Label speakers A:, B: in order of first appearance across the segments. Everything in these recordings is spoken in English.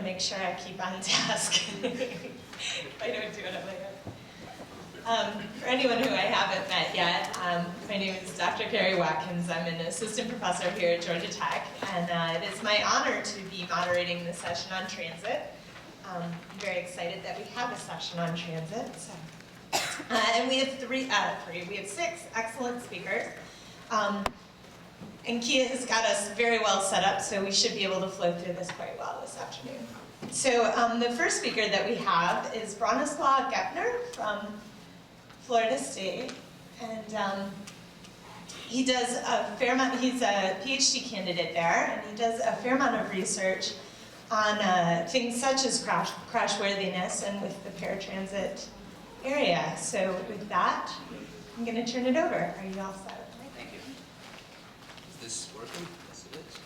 A: make sure I keep on task. If I don't do it, I'm like, for anyone who I haven't met yet, my name is Dr. Carrie Watkins. I'm an assistant professor here at Georgia Tech, and it is my honor to be moderating the session on transit. I'm very excited that we have a session on transit. So. And we have we have 6 excellent speakers. And Kia has got us very well set up, so we should be able to flow through this quite well this afternoon. So the first speaker that we have is Bronislaw Gepner from Florida State. And he does a fair amount, he's a PhD candidate there, and he does a fair amount of research on things such as crashworthiness and with the paratransit area. So with that, I'm going to turn it over. Are you all set?
B: Thank you. Is this working? Yes, it is.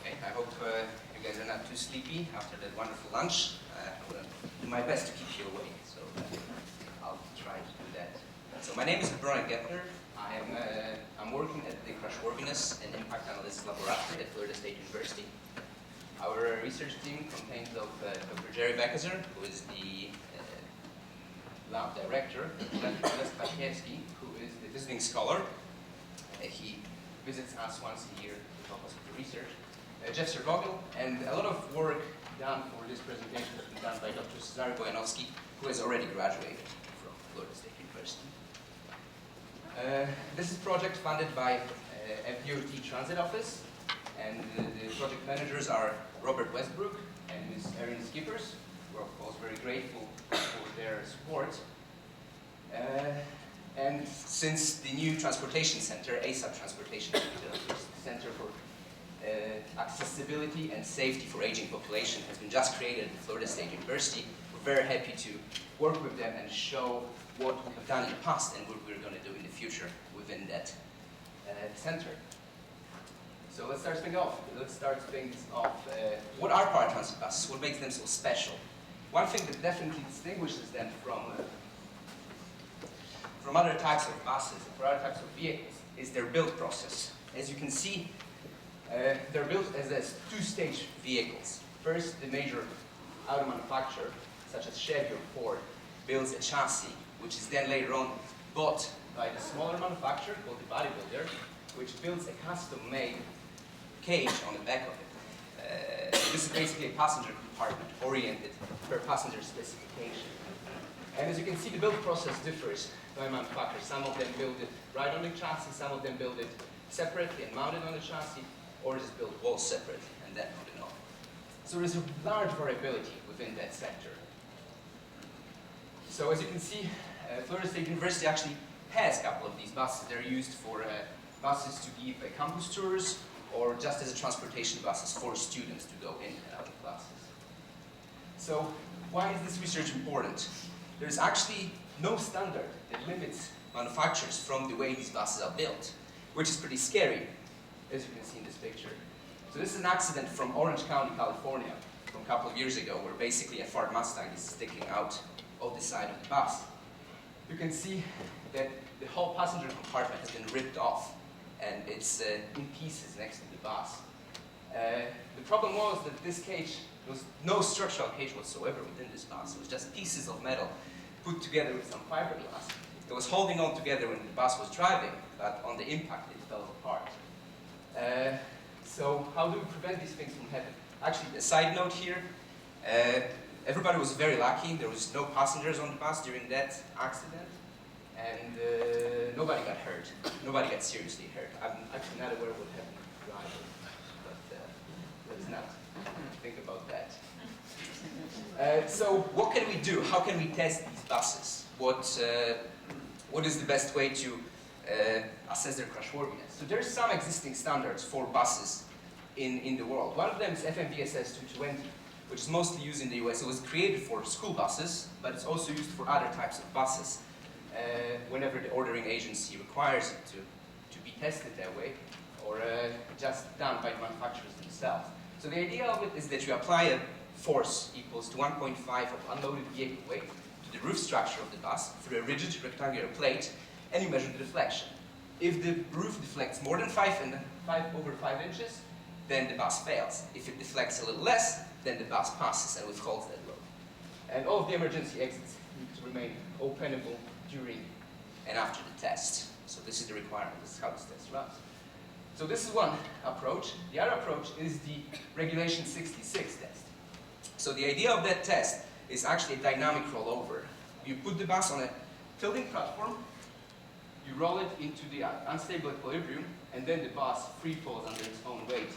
B: Okay, I hope you guys are not too sleepy after that wonderful lunch. I will do my best to keep you awake, so I'll try to do that. So my name is Bronislaw Gepner. I'm working at the Crashworthiness and Impact Analysis Laboratory at Florida State University. Our research team contains of Dr. Jerry Beckezer, who is the lab director, and Paratransit, who is the visiting scholar. He visits us once a year to help us with the research. Jeff Vogel, and a lot of work done for this presentation has been done by Dr. Cezary Bojanowski, who has already graduated from Florida State University. This is a project funded by FDOT Transit Office, and the project managers are Robert Westbrook and Ms. Erin Skippers. We're of course very grateful for their support. And since the new transportation center, ASAP Transportation Center for Accessibility and Safety for Aging Population has been just created at Florida State University, we're very happy to work with them and show what we have done in the past and what we're going to do in the future within that center. So let's start things off. What are paratransit buses? What makes them so special? One thing that definitely distinguishes them from other types of buses, or other types of vehicles, is their build process. As you can see, they're built as 2-stage vehicles. First, the major auto manufacturer, such as Chevy or Ford, builds a chassis, which is then later on bought by the smaller manufacturer called the bodybuilder, which builds a custom-made cage on the back of it. This is basically a passenger compartment oriented per passenger specification. And as you can see, the build process differs by manufacturer. Some of them build it right on the chassis, some of them build it separately and mounted on the chassis, or just build walls separately and then mounted on. So there's a large variability within that sector. So as you can see, Florida State University actually has a couple of these buses. They're used for buses to give campus tours, or just as a transportation buses for students to go in and out of classes. So why is this research important? There's actually no standard that limits manufacturers from the way these buses are built, which is pretty scary, as you can see in this picture. So this is an accident from Orange County, California, from a couple of years ago, where basically a Ford Mustang is sticking out of the side of the bus. You can see that the whole passenger compartment has been ripped off, and it's in pieces next to the bus. The problem was that this cage, there was no structural cage whatsoever within this bus. It was just pieces of metal put together with some fiberglass. It was holding on together when the bus was driving, but on the impact it fell apart. So how do we prevent these things from happening? Actually, a side note here, everybody was very lucky. There was no passengers on the bus during that accident, and nobody got hurt. Nobody got seriously hurt. I'm actually not aware of what happened to the driver, but let's not think about that. So what can we do? How can we test these buses? What is the best way to assess their crashworthiness? So there's some existing standards for buses in the world. One of them is FMVSS 220, which is mostly used in the US. It was created for school buses, but it's also used for other types of buses whenever the ordering agency requires it to be tested that way, or just done by the manufacturers themselves. So the idea of it is that you apply a force equals to 1.5 of unloaded vehicle weight to the roof structure of the bus through a rigid rectangular plate, and you measure the deflection. If the roof deflects more than 5 inches, then the bus fails. If it deflects a little less, then the bus passes and withholds that load. And all of the emergency exits need to remain openable during and after the test. So this is the requirement. This is how this test runs. So this is one approach. The other approach is the Regulation 66 test. So the idea of that test is actually a dynamic rollover. You put the bus on a tilting platform, you roll it into the unstable equilibrium, and then the bus free falls under its own weight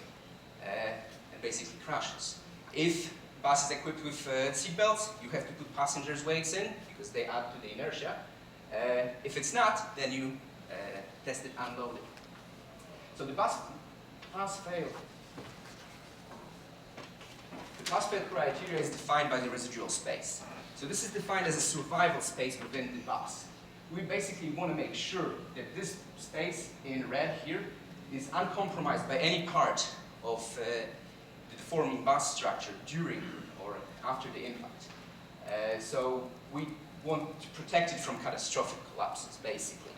B: and basically crashes. If the bus is equipped with seatbelts, you have to put passengers' weights in because they add to the inertia. If it's not, then you test it unloaded. So the pass-fail. The pass-fail criteria is defined by the residual space. So this is defined as a survival space within the bus. We basically want to make sure that this space in red here is uncompromised by any part of the deforming bus structure during or after the impact. So we want to protect it from catastrophic collapses, basically.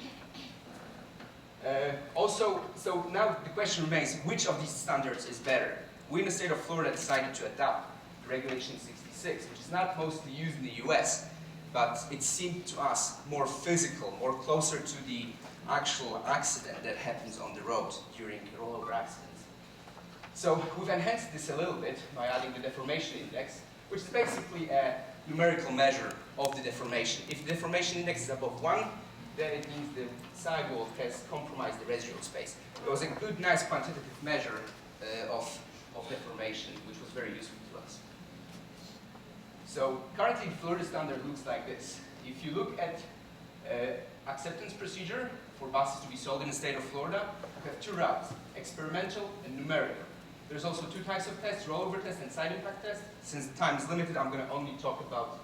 B: So now the question remains, which of these standards is better? We in the state of Florida decided to adopt Regulation 66, which is not mostly used in the US, but it seemed to us more physical, more closer to the actual accident that happens on the road during rollover accidents. So we've enhanced this a little bit by adding the deformation index, which is basically a numerical measure of the deformation. If the deformation index is above 1, then it means the sidewall has compromised the residual space. It was a good, nice quantitative measure of deformation, which was very useful to us. So currently, the Florida standard looks like this. If you look at acceptance procedure for buses to be sold in the state of Florida, we have two routes, experimental and numerical. There's also two types of tests, rollover test and side impact test. Since the time is limited, I'm going to only talk about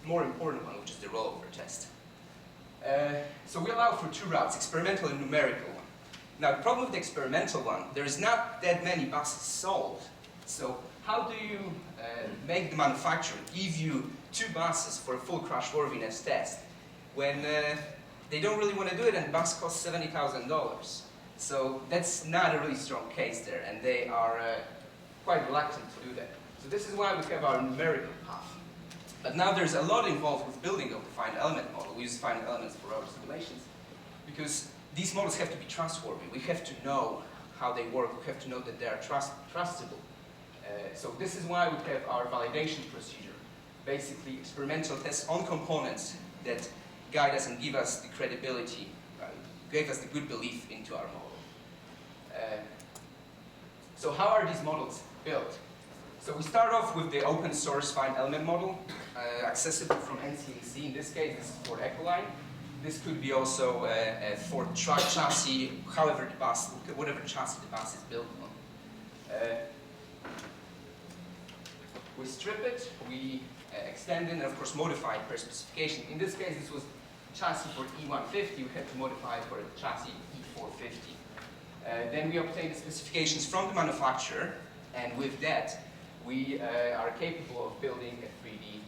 B: the more important one, which is the rollover test. So we allow for two routes, experimental and numerical one. Now, the problem with the experimental one, there is not that many buses sold. So how do you make the manufacturer give you two buses for a full crashworthiness test when they don't really want to do it and the bus costs $70,000? So that's not a really strong case there, and they are quite reluctant to do that. So this is why we have our numerical path. But now there's a lot involved with building of the finite element model. We use finite elements for our simulations because these models have to be trustworthy. We have to know how they work. We have to know that they are trustable. So this is why we have our validation procedure. Basically, experimental tests on components that guide us and give us the credibility, gave us the good belief into our model. So how are these models built? So we start off with the open source finite element model, accessible from NCAC. In this case, this is for Ecoline. This could be also for truck chassis, however the bus, whatever chassis the bus is built on. We strip it, we extend it, and of course modify it per specification. In this case, this was chassis for E150. We had to modify it for a chassis E450. Then we obtain the specifications from the manufacturer, and with that, we are capable of building a 3D.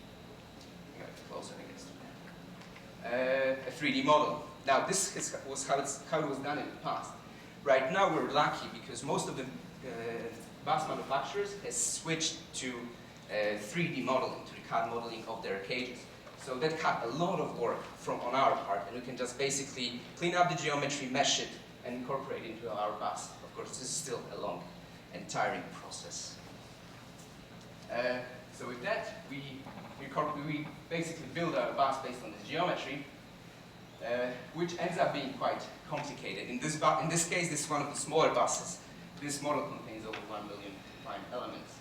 B: A 3D model. Now, this was how it was done in the past. Right now, we're lucky because most of the bus manufacturers has switched to 3D modeling, to the CAD modeling of their cages. So that cut a lot of work on our part, and we can just basically clean up the geometry, mesh it, and incorporate it into our bus. Of course, this is still a long and tiring process. So with that, we basically build our bus based on this geometry, which ends up being quite complicated. In this case, this is one of the smaller buses. This model contains over 1 million prime elements.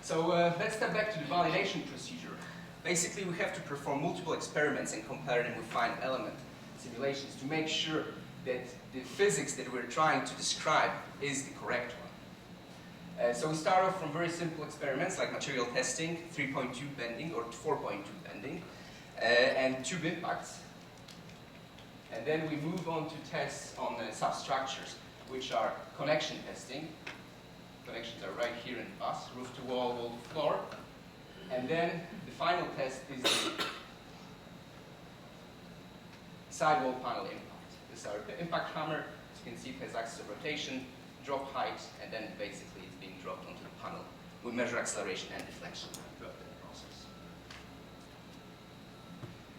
B: So let's step back to the validation procedure. Basically, we have to perform multiple experiments and compare them with finite element simulations to make sure that the physics that we're trying to describe is the correct one. So we start off from very simple experiments like material testing, 3.2 bending or 4.2 bending, and tube impacts. And then we move on to tests on substructures, which are connection testing. Connections are right here in the bus, roof to wall, wall to floor. And then the final test is sidewall panel impact. This is our impact hammer. As you can see, it has axis of rotation, drop height, and then basically it's being dropped onto the panel. We measure acceleration and deflection throughout the process.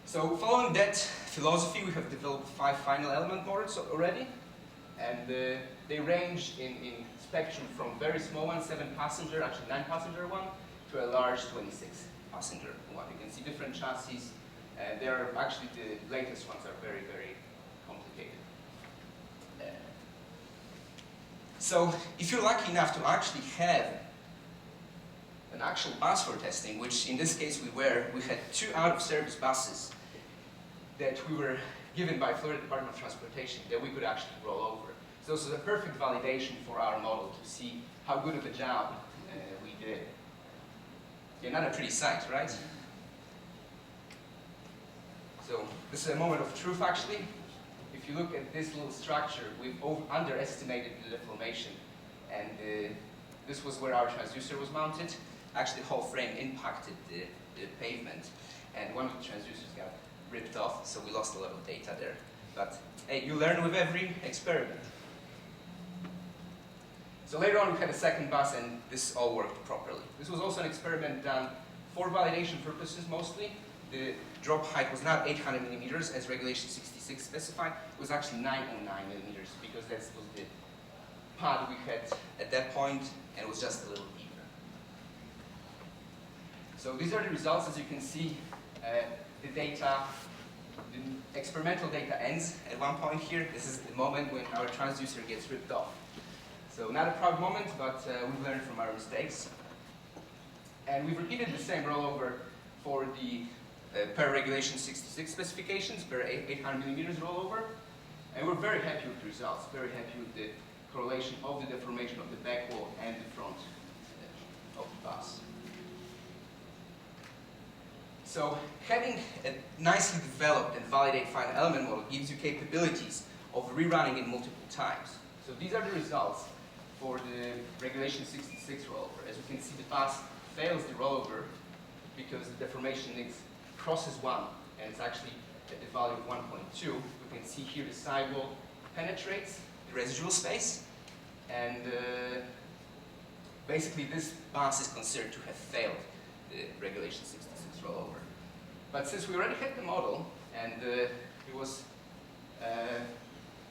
B: So following that philosophy, we have developed 5 final element models already, and they range in spectrum from very small one, 7-passenger, actually 9-passenger one, to a large 26-passenger one. You can see different chassis, and they are actually the latest ones are very, very complicated. So if you're lucky enough to actually have an actual bus for testing, which in this case we had 2 out-of-service buses that we were given by Florida Department of Transportation that we could actually roll over. So this is a perfect validation for our model to see how good of a job we did. Yeah, not a pretty sight, right? So this is a moment of truth, actually. If you look at this little structure, we've underestimated the deformation, and this was where our transducer was mounted. Actually, the whole frame impacted the pavement, and one of the transducers got ripped off, so we lost a lot of data there. But hey, you learn with every experiment. So later on, we had a second bus, and this all worked properly. This was also an experiment done for validation purposes mostly. The drop height was not 800 millimeters as regulation 66 specified. It was actually 909 millimeters because that was the pad we had at that point, and it was just a little deeper. So these are the results. As you can see, the experimental data ends at one point here. This is the moment when our transducer gets ripped off. So not a proud moment, but we've learned from our mistakes. And we've repeated the same rollover for the per regulation 66 specifications, per 800 millimeters rollover. And we're very happy with the results, very happy with the correlation of the deformation of the back wall and the front of the bus. So having a nicely developed and validated final element model gives you capabilities of rerunning it multiple times. So these are the results for the regulation 66 rollover. As you can see, the bus fails the rollover because the deformation crosses 1, and it's actually at the value of 1.2. You can see here the sidewall penetrates the residual space, and basically this bus is considered to have failed the regulation 66 rollover. But since we already had the model, and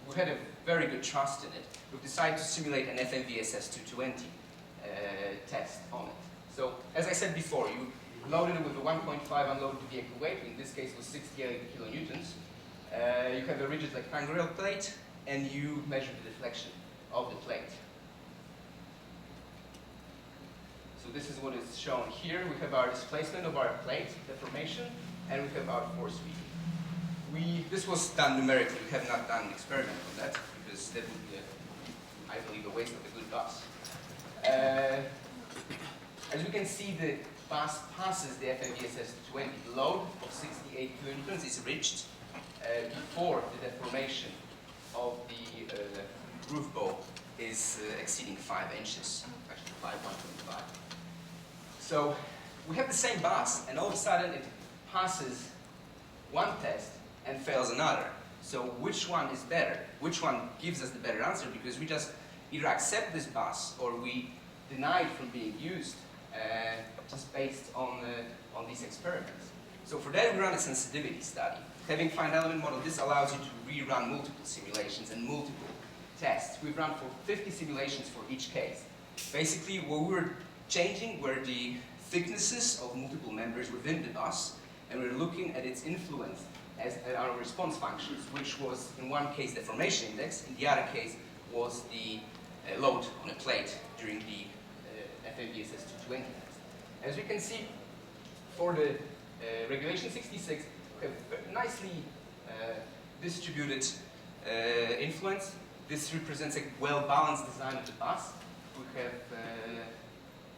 B: we had a very good trust in it, we've decided to simulate an FMVSS 220 test on it. So, as I said before, you loaded it with a 1.5 unloaded vehicle weight. In this case, it was 68 kilonewtons. You have a rigid rectangular plate, and you measure the deflection of the plate. So this is what is shown here. We have our displacement of our plate, deformation, and we have our force feed. This was done numerically. We have not done an experiment on that, because that would be, I believe, a waste of a good bus. As you can see, the bus passes the FMVSS 220. The load of 68 kilonewtons is reached before the deformation of the roof bow is exceeding 5 inches, actually 1.5. So we have the same bus, and all of a sudden it passes one test and fails another. So which one is better? Which one gives us the better answer? Because we just either accept this bus or we deny it from being used just based on these experiments. So for that we run a sensitivity study. Having final element model, this allows you to rerun multiple simulations and multiple tests. We've run for 50 simulations for each case. Basically what we were changing were the thicknesses of multiple members within the bus, and we're looking at its influence at our response functions, which was in one case the deformation index, in the other case was the load on a plate during the FMVSS 220 test. As you can see, for the regulation 66, we have nicely distributed influence. This represents a well-balanced design of the bus. We have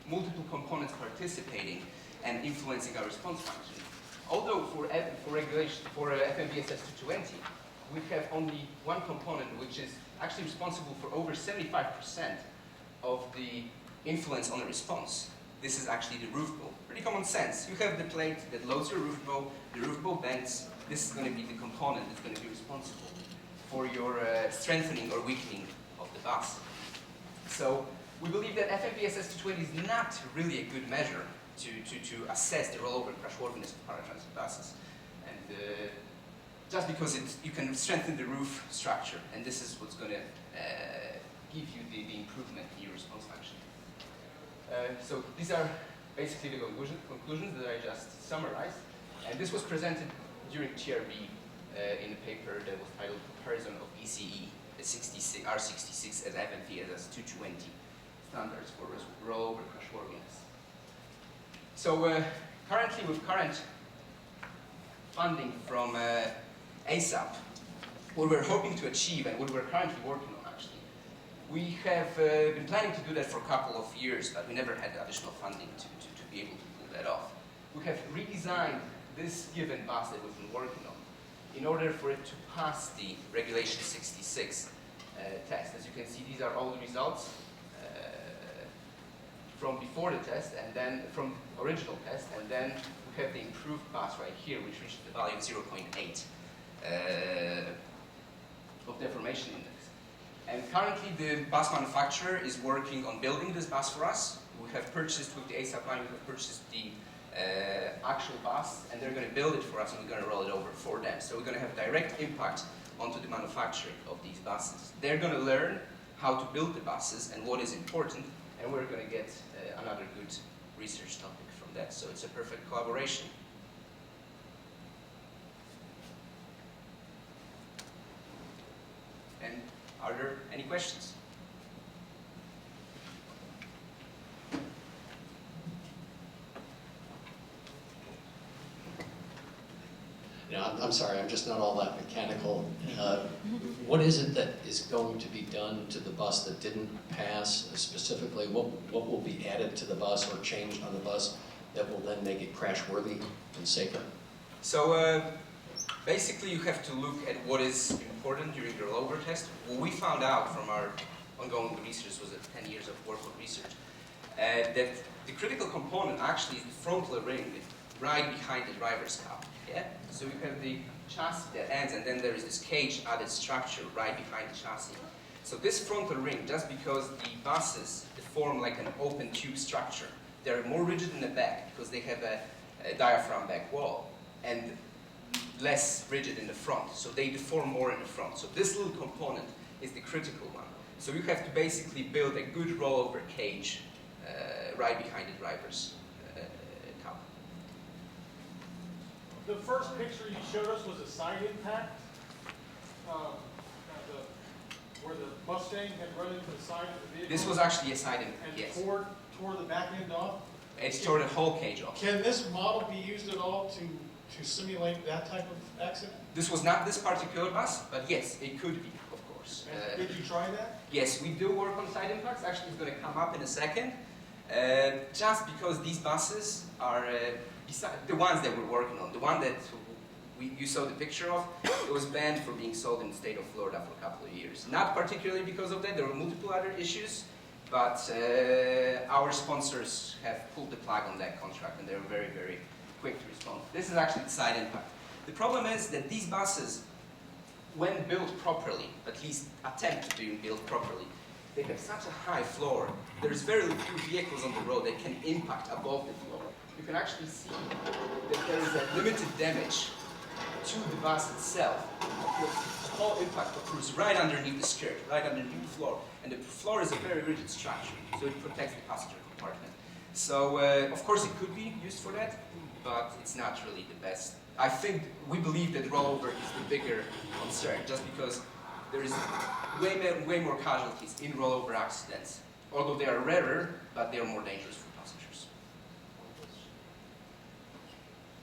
B: multiple components participating and influencing our response function. Although for FMVSS 220, we have only one component which is actually responsible for over 75% of the influence on the response. This is actually the roof bow. Pretty common sense. You have the plate that loads your roof bow, the roof bow bends, this is going to be the component that's going to be responsible for your strengthening or weakening of the bus. So we believe that FMVSS 220 is not really a good measure to assess the rollover crashworthiness of paratransit buses. And just because you can strengthen the roof structure, and this is what's going to give you the improvement in your response function. So these are basically the conclusions that I just summarized. And this was presented during TRB in a paper that was titled Comparison of PCE R66 as FMVSS 220 standards for rollover crashworthiness. So currently, with current funding from ASAP, what we're hoping to achieve and what we're currently working on actually, we have been planning to do that for a couple of years, but we never had additional funding to be able to pull that off. We have redesigned this given bus that we've been working on in order for it to pass the Regulation 66 test. As you can see, these are all the results from before the test, and then from the original test, and then we have the improved bus right here, which reached the value of 0.8 of deformation index. And currently the bus manufacturer is working on building this bus for us. We have purchased, with the ASAP line, we have purchased the actual bus, and they're going to build it for us, and we're going to roll it over for them. So we're going to have direct impact onto the manufacturing of these buses. They're going to learn how to build the buses and what is important, and we're going to get another good research topic from that. So it's a perfect collaboration. And are there any questions?
C: I'm sorry, I'm just not all that mechanical. What is it that is going to be done to the bus that didn't pass? Specifically, what will be added to the bus or changed on the bus that will then make it crash-worthy and safer?
B: So basically you have to look at what is important during the rollover test. What we found out from our ongoing research was 10 years of work of research, that the critical component actually is the frontal ring right behind the driver's cup. Yeah? So you have the chassis that ends, and then there is this cage added structure right behind the chassis. So this frontal ring, just because the buses form like an open tube structure, they're more rigid in the back because they have a diaphragm back wall, and less rigid in the front. So they deform more in the front. So this little component is the critical one. So you have to basically build a good rollover cage right behind the driver's cup.
D: The first picture you showed us was a side impact, where the Mustang had run into the side of the vehicle.
B: This was actually a side impact, yes.
D: And tore the back end off?
B: It's tore the whole cage off.
D: Can this model be used at all to simulate that type of accident?
B: This was not this particular bus, but yes, it could be, of course.
D: Did you try that?
B: Yes, we do work on side impacts. Actually, it's going to come up in a second. Just because these buses are the ones that we're working on, the one that you saw the picture of, it was banned for being sold in the state of Florida for a couple of years. Not particularly because of that, there were multiple other issues, but our sponsors have pulled the plug on that contract, and they were very, very quick to respond. This is actually the side impact. The problem is that these buses, when built properly, at least attempt to be built properly, they have such a high floor. There's very few vehicles on the road that can impact above the floor. You can actually see that there is a limited damage to the bus itself. The whole impact occurs right underneath the skirt, right underneath the floor. And the floor is a very rigid structure, so it protects the passenger compartment. So, of course, it could be used for that, but it's not really the best. I think we believe that rollover is the bigger concern, just because there is way more casualties in rollover accidents, although they are rarer, but they are more dangerous for passengers.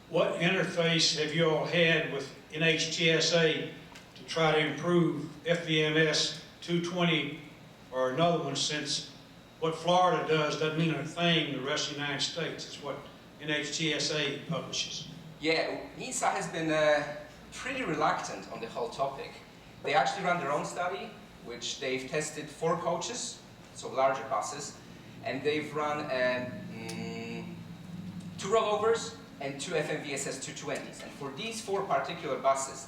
E: What interface have you all had with NHTSA to try to improve FVMS 220 or another one, since what Florida does doesn't mean a thing to the rest of the United States? It's what NHTSA publishes.
B: Yeah, NHTSA has been pretty reluctant on the whole topic. They actually run their own study, which they've tested 4 coaches, so larger buses, and they've run 2 rollovers and 2 FMVSS 220s. And for these 4 particular buses,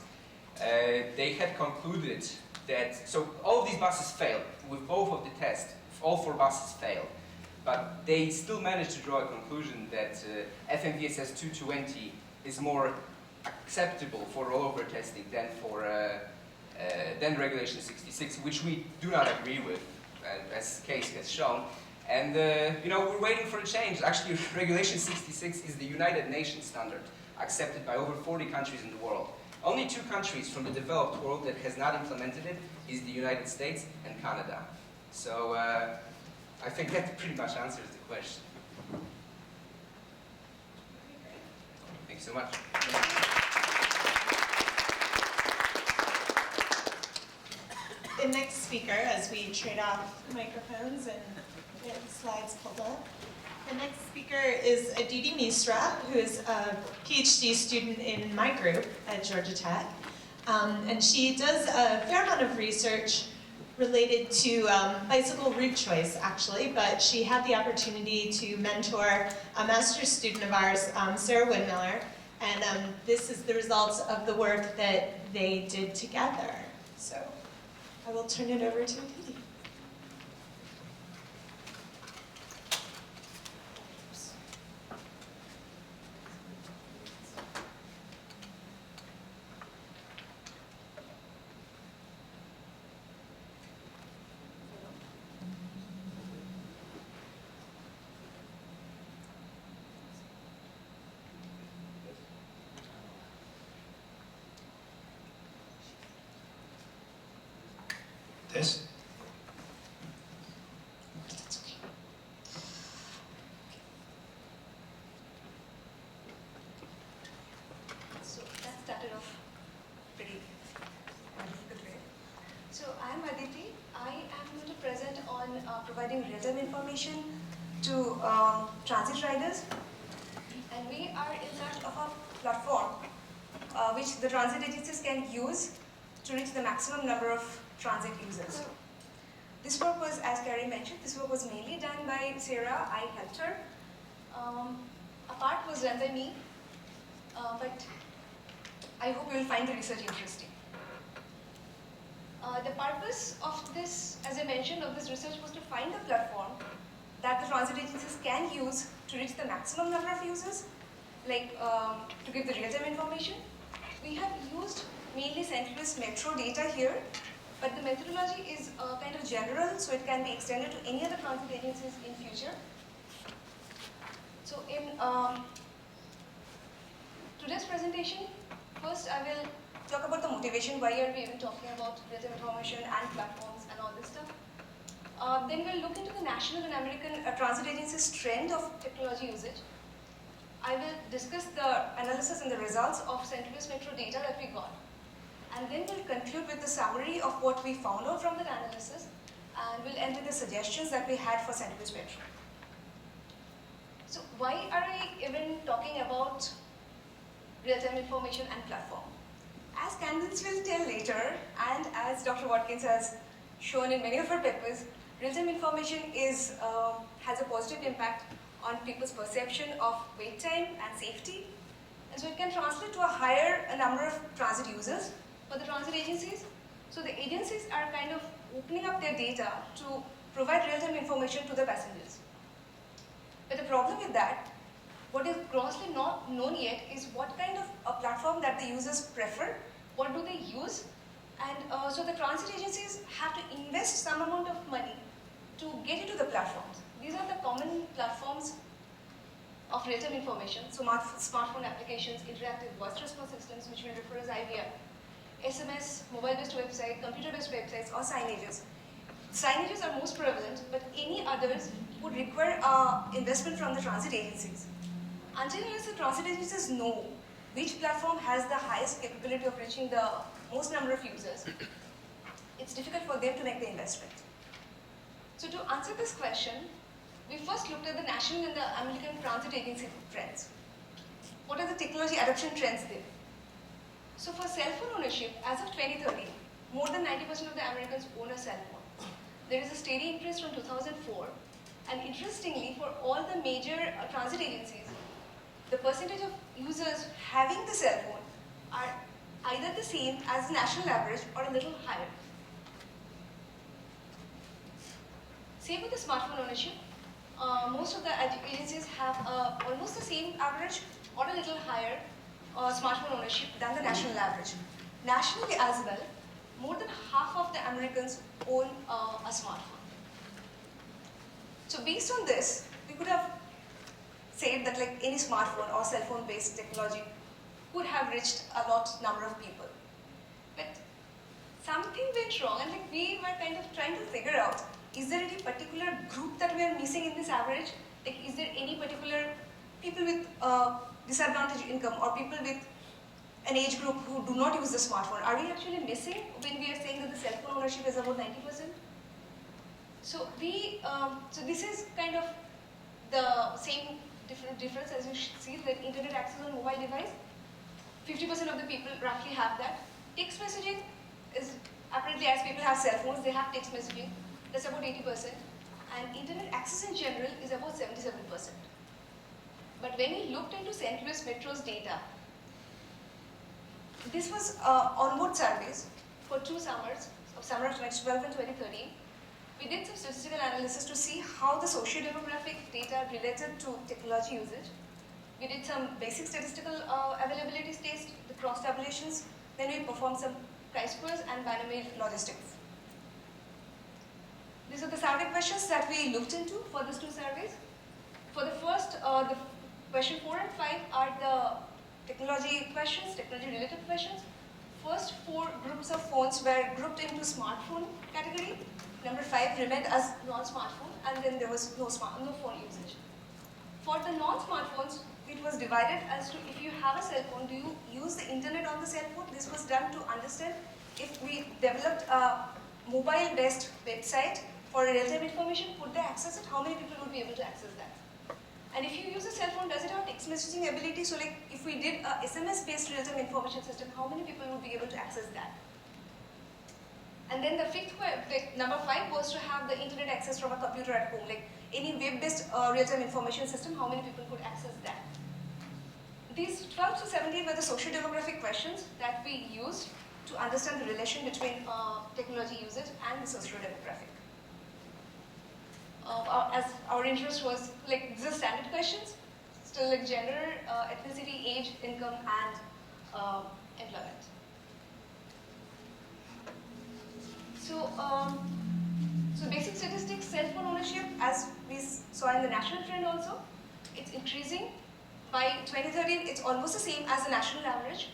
B: they had concluded that, so all of these buses failed with both of the tests. All 4 buses failed. But they still managed to draw a conclusion that FMVSS 220 is more acceptable for rollover testing than Regulation 66, which we do not agree with, as the case has shown. And we're waiting for a change. Actually, Regulation 66 is the United Nations standard, accepted by over 40 countries in the world. Only 2 countries from the developed world that has not implemented it is the United States and Canada. So I think that pretty much answers the question. Thanks so much.
A: The next speaker, as we trade off microphones and get slides pulled up, the next speaker is Aditi Misra, who is a PhD student in my group at Georgia Tech. And she does a fair amount of research related to bicycle route choice, actually, but she had the opportunity to mentor a master's student of ours, Sarah Windmiller, and this is the results of the work that they did together. So I will turn it over to Aditi.
E: This?
F: So that started off pretty good way. So I'm Aditi. I am going to present on providing real-time information to transit riders. And we are in search of a platform which the transit agencies can use to reach the maximum number of transit users. This work was, as Carrie mentioned, this work was mainly done by Sarah. I helped her. A part was done by me, but I hope you will find the research interesting. The purpose of this, as I mentioned, of this research was to find a platform that the transit agencies can use to reach the maximum number of users, like to give the real-time information. We have used mainly St. Louis Metro data here, but the methodology is kind of general, so it can be extended to any other transit agencies in future. So in today's presentation, first I will talk about the motivation, why are we even talking about real-time information and platforms and all this stuff. Then we'll look into the national and American transit agencies' trend of technology usage. I will discuss the analysis and the results of St. Louis Metro data that we got. And then we'll conclude with the summary of what we found out from that analysis, and we'll end with the suggestions that we had for St. Louis Metro. So why are we even talking about real-time information and platform? As Candace will tell later, and as Dr. Watkins has shown in many of her papers, real-time information has a positive impact on people's perception of wait time and safety. And so it can translate to a higher number of transit users for the transit agencies. So the agencies are kind of opening up their data to provide real-time information to the passengers. But the problem with that, what is grossly not known yet is what kind of a platform that the users prefer, what do they use, and so the transit agencies have to invest some amount of money to get into the platforms. These are the common platforms of real-time information, so smartphone applications, interactive voice response systems, which we refer as IVR, SMS, mobile-based website, computer-based websites, or signages. Signages are most prevalent, but any others would require investment from the transit agencies. Until the transit agencies know which platform has the highest capability of reaching the most number of users, it's difficult for them to make the investment. So to answer this question, we first looked at the national and the American transit agency trends. What are the technology adoption trends there? So for cell phone ownership, as of 2013, more than 90% of the Americans own a cell phone. There is a steady increase from 2004, and interestingly, for all the major transit agencies, the percentage of users having the cell phone are either the same as the national average or a little higher. Same with the smartphone ownership. Most of the agencies have almost the same average or a little higher smartphone ownership than the national average. Nationally as well, more than half of the Americans own a smartphone. So based on this, we could have said that like any smartphone or cell phone based technology could have reached a lot number of people. But something went wrong, and like we were kind of trying to figure out, is there any particular group that we are missing in this average? Like, is there any particular people with disadvantaged income or people with an age group who do not use the smartphone? Are we actually missing when we are saying that the cell phone ownership is about 90%? So so this is kind of the same difference as you see, that internet access on mobile device. 50% of the people roughly have that. Text messaging is apparently, as people have cell phones, they have text messaging. That's about 80%. And internet access in general is about 77%. But when we looked into St. Louis Metro's data, this was onboard surveys for 2 summers, of summer of 2012 and 2013. We did some statistical analysis to see how the socio-demographic data related to technology usage. We did some basic statistical availability tests, the cross tabulations, then we performed some chi-squares and binomial logistics. These are the survey questions that we looked into for these 2 surveys. For the first, the question 4 and 5 are the technology questions, technology-related questions. First 4 groups of phones were grouped into smartphone category. Number 5 remained as non-smartphone, and then there was no phone usage. For the non-smartphones, it was divided as to if you have a cell phone, do you use the internet on the cell phone? This was done to understand if we developed a mobile-based website for real-time information, could they access it? How many people would be able to access that? And if you use a cell phone, does it have text messaging ability? So like if we did a SMS-based real-time information system, how many people would be able to access that? And then the fifth, like number 5 was to have the internet access from a computer at home, like any web-based real-time information system, how many people could access that? These 12 to 17 were the socio-demographic questions that we used to understand the relation between technology usage and the socio-demographic. As our interest was like these are standard questions, still like gender, ethnicity, age, income, and employment. So, so basic statistics, cell phone ownership, as we saw in the national trend also, it's increasing. By 2013, it's almost the same as the national average.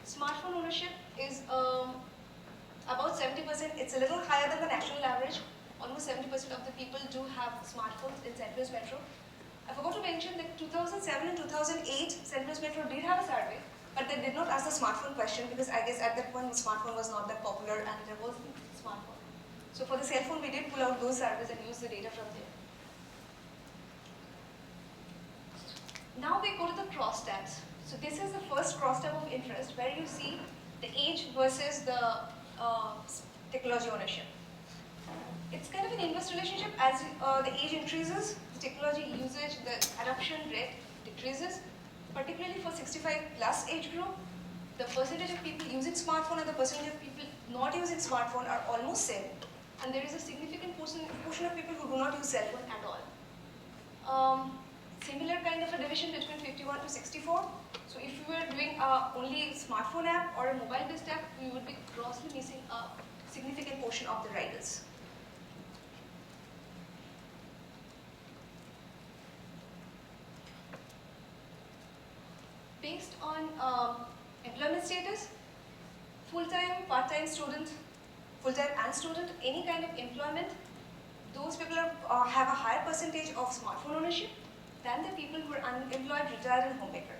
F: Smartphone ownership is about 70%. It's a little higher than the national average. Almost 70% of the people do have smartphones in St. Louis Metro. I forgot to mention that 2007 and 2008, St. Louis Metro did have a survey, but they did not ask the smartphone question because I guess at that point the smartphone was not that popular and there was a smartphone. So for the cell phone, we did pull out those surveys and use the data from there. Now we go to the cross tabs. So this is the first cross tab of interest where you see the age versus the technology ownership. It's kind of an inverse relationship. As the age increases, the technology usage, the adoption rate decreases, particularly for 65 plus age group. The percentage of people using smartphone and the percentage of people not using smartphone are almost same. And there is a significant portion of people who do not use cell phone at all. Similar kind of a division between 51 to 64. So if we were doing only smartphone app or a mobile-based app, we would be grossly missing a significant portion of the riders. Based on employment status, full-time, part-time student, full-time and student, any kind of employment, those people are, have a higher percentage of smartphone ownership than the people who are unemployed, retired, and homemaker.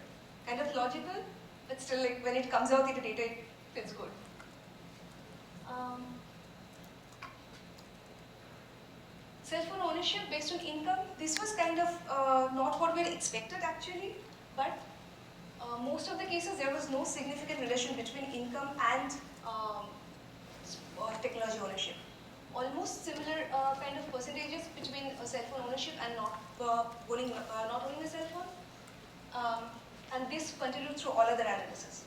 F: Kind of logical, but still, like when it comes out in the data, it feels good. Cell phone ownership based on income, this was kind of not what we had expected actually, but most of the cases there was no significant relation between income and technology ownership. Almost similar kind of percentages between cell phone ownership and not owning a cell phone. And this continued through all other analysis.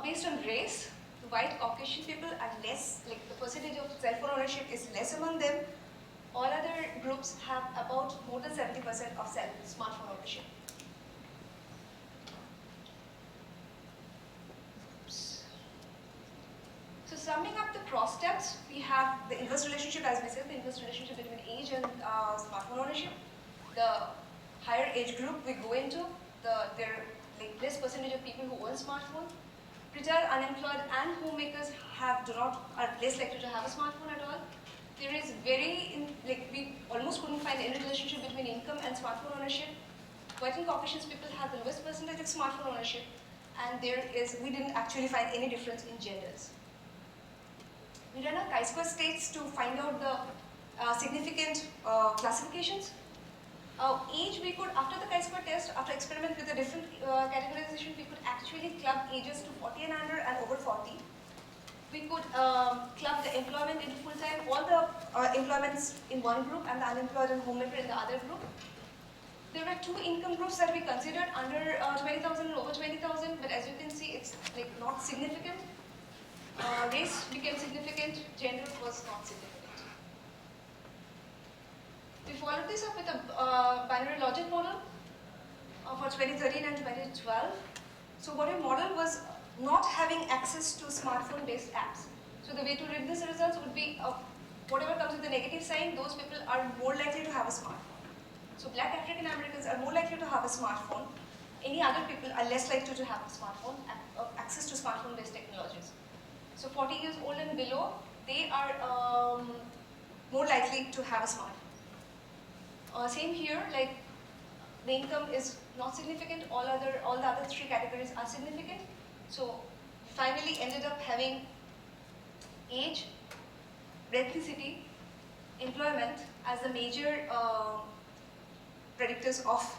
F: Based on race, the white Caucasian people are less, like the percentage of cell phone ownership is less among them. All other groups have about more than 70% of smartphone ownership. So summing up the cross steps, we have the inverse relationship, as we said, the inverse relationship between age and smartphone ownership. The higher age group we go into, there are like less percentage of people who own smartphone. Retired, unemployed, and homemakers are less likely to have a smartphone at all. There is we almost couldn't find any relationship between income and smartphone ownership. White and Caucasian people have the lowest percentage of smartphone ownership, and we didn't actually find any difference in genders. We ran a chi-square states to find out the significant classifications. Age, we could, after the chi-square test, after experiment with a different categorization, we could actually club ages to 40 and under and over 40. We could club the employment into full-time, all the employments in one group and the unemployed and homemaker in the other group. There were two income groups that we considered, under 20,000 and over 20,000, but as you can see, it's like not significant. Race became significant, gender was not significant. We followed this up with a binary logic model for 2013 and 2012. So what we modeled was not having access to smartphone-based apps. So the way to read these results would be whatever comes with the negative sign, those people are more likely to have a smartphone. So Black African Americans are more likely to have a smartphone. Any other people are less likely to have a smartphone, access to smartphone-based technologies. So 40 years old and below, they are more likely to have a smartphone. Same here, like the income is not significant, all the other three categories are significant. So finally ended up having age, ethnicity, employment as the major predictors of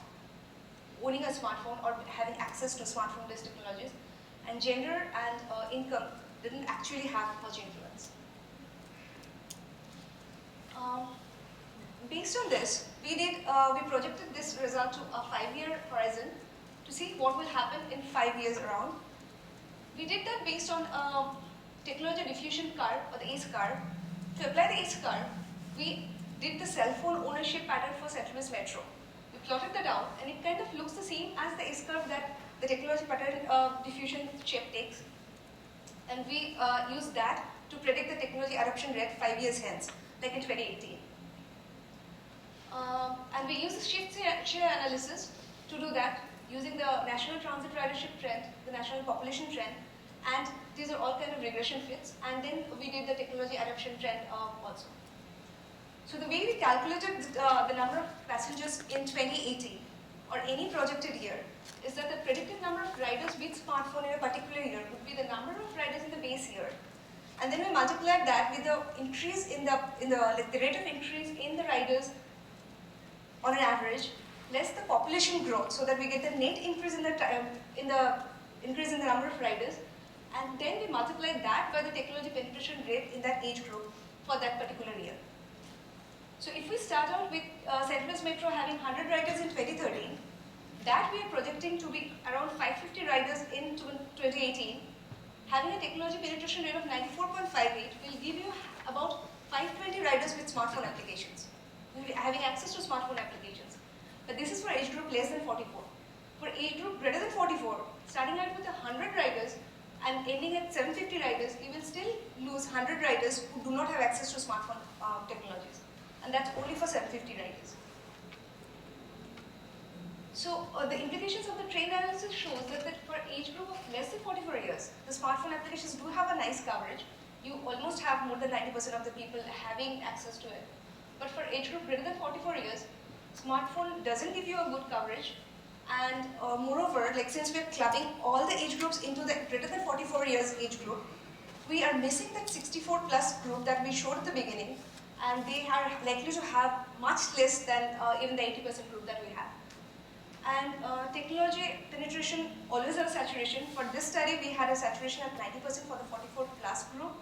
F: owning a smartphone or having access to smartphone-based technologies, and gender and income didn't actually have much influence. Based on this, we projected this result to a 5-year horizon to see what will happen in 5 years around. We did that based on technology diffusion curve, or the ACE curve. To apply the ACE curve, we did the cell phone ownership pattern for Central West Metro. We plotted that out, and it kind of looks the same as the ACE curve that the technology pattern diffusion shape takes. And we use that to predict the technology adoption rate 5 years hence, like in 2018. And we use the shift share analysis to do that, using the national transit ridership trend, the national population trend, and these are all kind of regression fits, and then we did the technology adoption trend also. So the way we calculated the number of passengers in 2018, or any projected year, is that the predicted number of riders with smartphone in a particular year would be the number of riders in the base year, and then we multiplied that with the increase in the rate of increase in the riders on an average, less the population growth, so that we get the net increase in the increase in the number of riders, and then we multiply that by the technology penetration rate in that age group for that particular year. So if we start out with Central West Metro having 100 riders in 2013, that we are projecting to be around 550 riders in 2018, having a technology penetration rate of 94.58 will give you about 520 riders with smartphone applications, having access to smartphone applications. But this is for age group less than 44. For age group greater than 44, starting out with 100 riders and ending at 750 riders, you will still lose 100 riders who do not have access to smartphone technologies. And that's only for 750 riders. So the implications of the trend analysis shows that for age group of less than 44 years, the smartphone applications do have a nice coverage. You almost have more than 90% of the people having access to it. But for age group greater than 44 years, smartphone doesn't give you a good coverage. And moreover, like since we're clubbing all the age groups into the greater than 44 years age group, we are missing that 64 plus group that we showed at the beginning, and they are likely to have much less than even the 80% group that we have. And technology penetration always has a saturation. For this study, we had a saturation at 90% for the 44 plus group.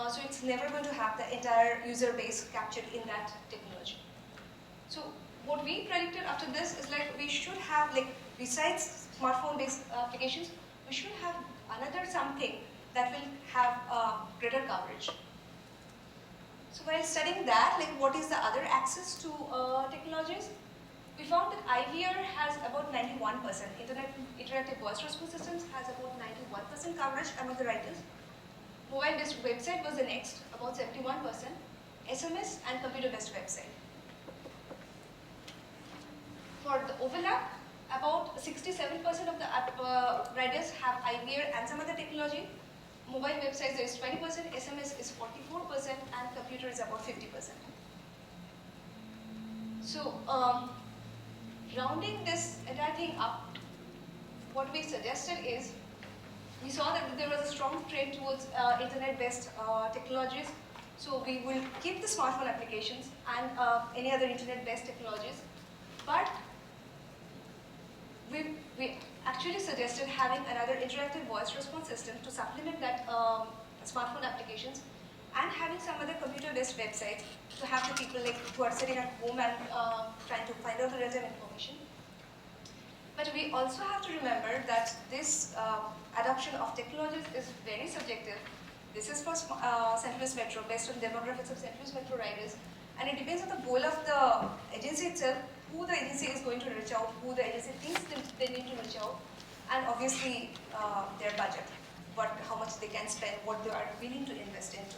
F: So it's never going to have the entire user base captured in that technology. So what we predicted after this is like we should have, like, besides smartphone-based applications, we should have another something that will have greater coverage. So while studying that, like what is the other access to technologies, we found that IVR has about 91%. Interactive voice response systems has about 91% coverage among the writers. Mobile-based website was the next, about 71%. SMS and computer-based website. For the overlap, about 67% of the writers have IVR and some other technology. Mobile websites there is 20%, SMS is 44%, and computer is about 50%. So, rounding this entire thing up, what we suggested is, we saw that there was a strong trend towards internet-based technologies. So we will keep the smartphone applications and any other internet-based technologies, but we actually suggested having another interactive voice response system to supplement that smartphone applications, and having some other computer-based websites to have the people like who are sitting at home and trying to find out the real-time information. But we also have to remember that this adoption of technologies is very subjective. This is for St. Louis Metro, based on demographics of St. Louis Metro riders, and it depends on the goal of the agency itself, who the agency is going to reach out, who the agency thinks they need to reach out, and obviously their budget, how much they can spend, what they are willing to invest into.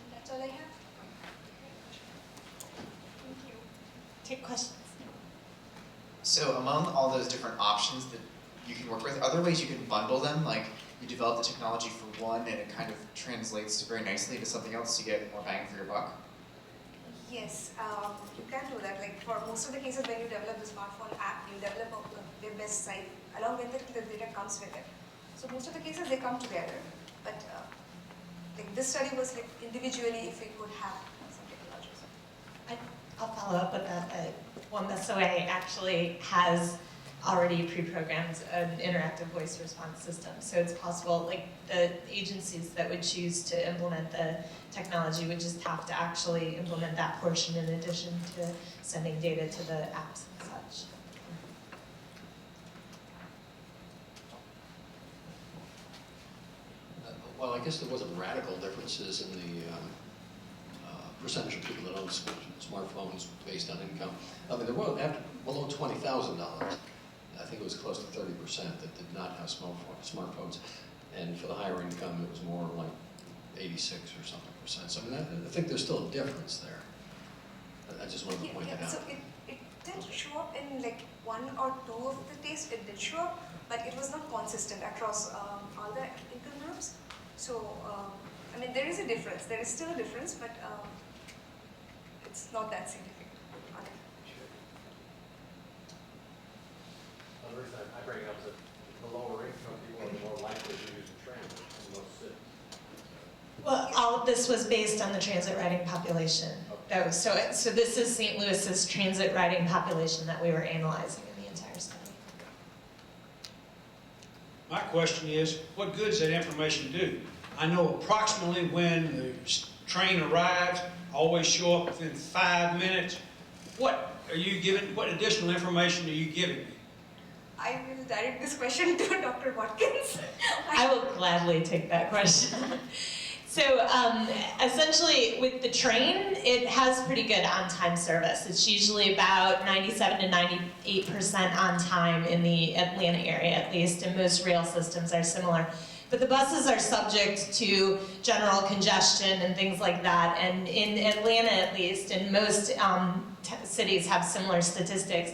F: And that's all I have. Thank you.
A: Take questions.
G: So among all those different options that you can work with, are there ways you can bundle them? Like you develop the technology for one and it kind of translates very nicely to something else to get more bang for your buck?
F: Yes, you can do that. Like for most of the cases when you develop the smartphone app, you develop a web-based site. Along with it, the data comes with it. So most of the cases they come together. But like this study was like individually if we could have some technologies.
A: I'll follow up with that. One SOA actually has already pre-programmed an interactive voice response system. So it's possible, like the agencies that would choose to implement the technology would just have to actually implement that portion in addition to sending data to the apps and such.
C: Well, I guess there wasn't radical differences in the percentage of people that own smartphones based on income. I mean, there were below $20,000. I think it was close to 30% that did not have smartphones. And for the higher income, it was more like 86 or something percent. So I mean, I think there's still a difference there. I just wanted to point that out.
F: So it did show up in like one or two of the tests. It did show up, but it was not consistent across all the income groups. So I mean, there is a difference. There is still a difference, but it's not that significant.
H: The reason I bring it up is that the lower income people are more likely to use the transit in most cities.
A: Well, all of this was based on the transit riding population. That was, so this is St. Louis's transit riding population that we were analyzing in the entire study.
E: My question is, what good does that information do? I know approximately when the train arrives, I always show up within 5 minutes. What are you giving, what additional information are you giving me?
F: I will direct this question to Dr. Watkins.
A: I will gladly take that question. So essentially with the train, it has pretty good on-time service. It's usually about 97 to 98% on time in the Atlanta area at least, and most rail systems are similar. But the buses are subject to general congestion and things like that, and in Atlanta at least, and most cities have similar statistics,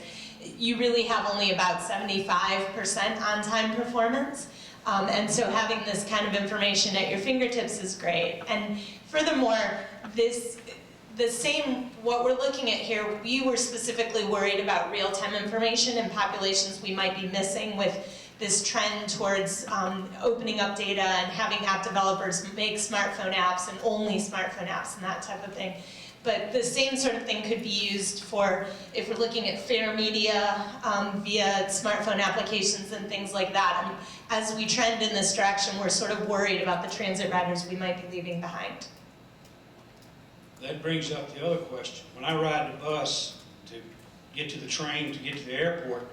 A: you really have only about 75% on-time performance. And so having this kind of information at your fingertips is great. And furthermore, what we're looking at here, we were specifically worried about real-time information and populations we might be missing with this trend towards opening up data and having app developers make smartphone apps and only smartphone apps and that type of thing. But the same sort of thing could be used for, if we're looking at fair media via smartphone applications and things like that. And as we trend in this direction, we're sort of worried about the transit riders we might be leaving behind.
E: that brings up the other question. When I ride the bus to get to the train, to get to the airport,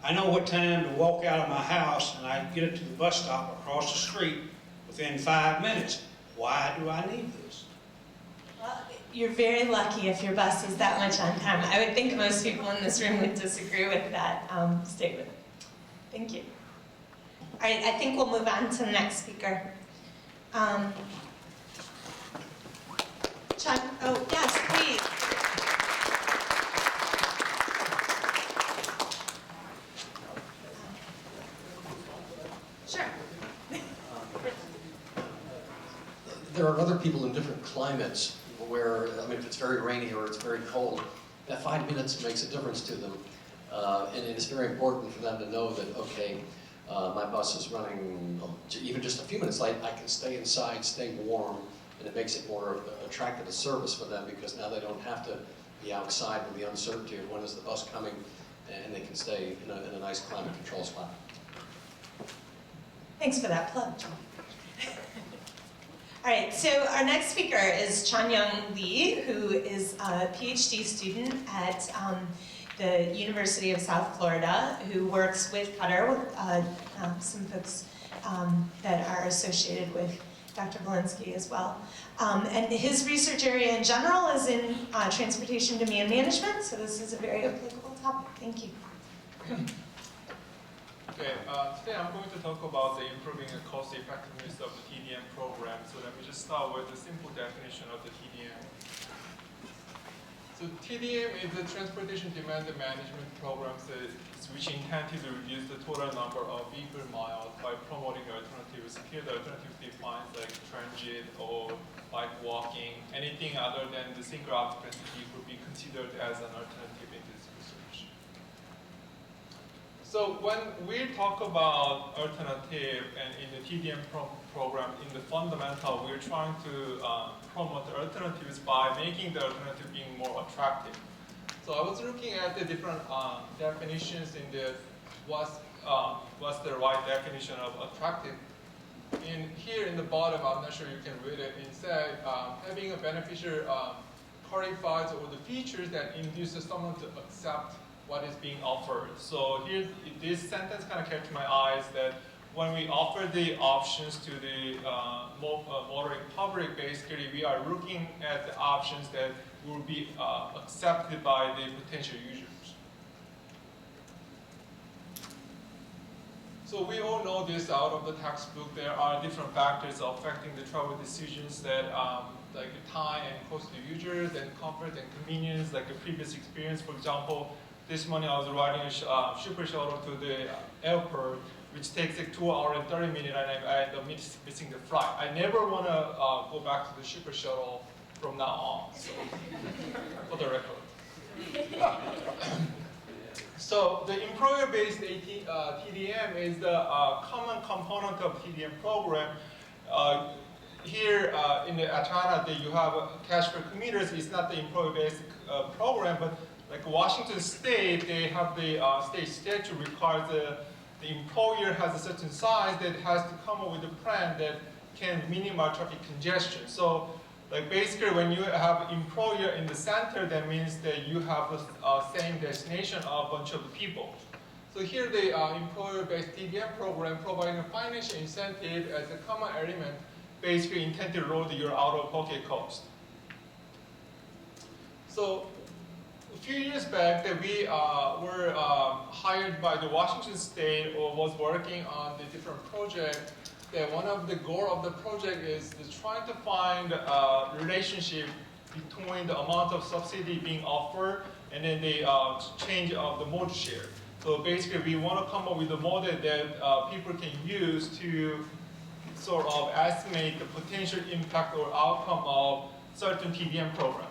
E: I know what time to walk out of my house and I get it to the bus stop across the street within 5 minutes. Why do I need this?
A: Well, you're very lucky if your bus is that much on time. I would think most people in this room would disagree with that statement. Thank you. All right, I think we'll move on to the next speaker. Chuck, oh yes, please. Sure.
C: There are other people in different climates where, I mean, if it's very rainy or it's very cold, that 5 minutes makes a difference to them. And it's very important for them to know that, okay, my bus is running even just a few minutes late, I can stay inside, stay warm, and it makes it more attractive a service for them because now they don't have to be outside with the uncertainty of when is the bus coming, and they can stay in a nice climate control spot.
A: Thanks for that plug, John. All right, so our next speaker is Chanyoung Lee, who is a PhD student at the University of South Florida, who works with Qatar, with some folks that are associated with Dr. Volinski as well. And his research area in general is in transportation demand management, so this is a very applicable topic. Thank you.
I: Okay, today I'm going to talk about the improving the cost effectiveness of the TDM program. So let me just start with the simple definition of the TDM. So TDM is the transportation demand management program which intended to reduce the total number of vehicle miles by promoting alternatives. Here the alternative defines like transit or bike walking, anything other than the single occupancy vehicle be considered as an alternative in this research. So when we talk about alternative and in the TDM program, in the fundamental, we're trying to promote the alternatives by making the alternative being more attractive. So I was looking at the different definitions in the what's the right definition of attractive. In here in the bottom, I'm not sure you can read it. It said having a beneficial qualifies or the features that induces someone to accept what is being offered. So here, this sentence kind of captured my eyes that when we offer the options to the motoring public, basically we are looking at the options that will be accepted by the potential users. So we all know this out of the textbook. There are different factors affecting the travel decisions that like the time and cost to users and comfort and convenience, like the previous experience. For example, this morning I was riding a super shuttle to the airport, which takes like 2 hours and 30 minutes, and I end up missing the flight. I never want to go back to the super shuttle from now on, so for the record. So the employer-based TDM is the common component of TDM program. Here in Atlanta, you have cash for commuters. It's not the employer-based program, but like Washington State, they have the state statute requires the employer has a certain size that has to come up with a plan that can minimize traffic congestion. So, like basically, when you have employer in the center, that means that you have the same destination of a bunch of people. So here, the employer-based TDM program providing a financial incentive as a common element, basically intended to lower your out-of-pocket cost. So a few years back, that we were hired by the Washington State or was working on the different project. That one of the goal of the project is trying to find a relationship between the amount of subsidy being offered and then the change of the mode share. So basically, we want to come up with a model that people can use to sort of estimate the potential impact or outcome of certain TDM program.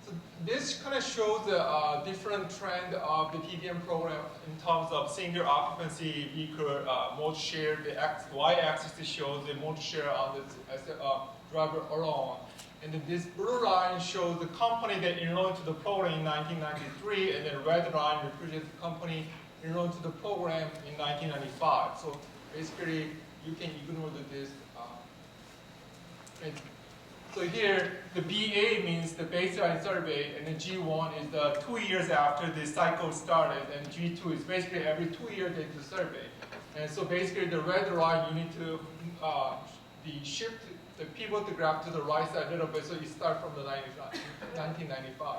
I: So this kind of shows the different trend of the TDM program in terms of single occupancy vehicle mode share. The y-axis shows the mode share on the driver alone. And then this blue line shows the company that enrolled to the program in 1993, and then red line represents the company enrolled to the program in 1995. So basically, you can ignore this. So here, the BA means the baseline survey, and then G1 is the 2 years after the cycle started, and G2 is basically every 2 years they do the survey. And so basically the red line, you need to shift the pivot graph to the right side a little bit, so you start from the 1995.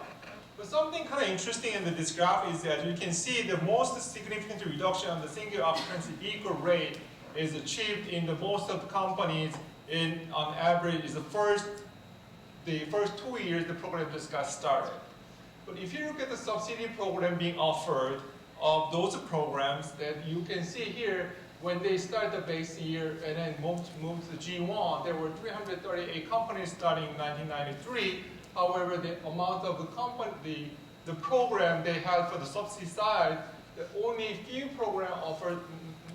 I: But something kind of interesting in this graph is that you can see the most significant reduction on the single occupancy vehicle rate is achieved in the most of the companies on average is the first 2 years the program just got started. But if you look at the subsidy program being offered of those programs that you can see here, when they start the base year and then moved to G1, there were 338 companies starting in 1993. However, the amount of the program they had for the subsidy side, only few programs offered,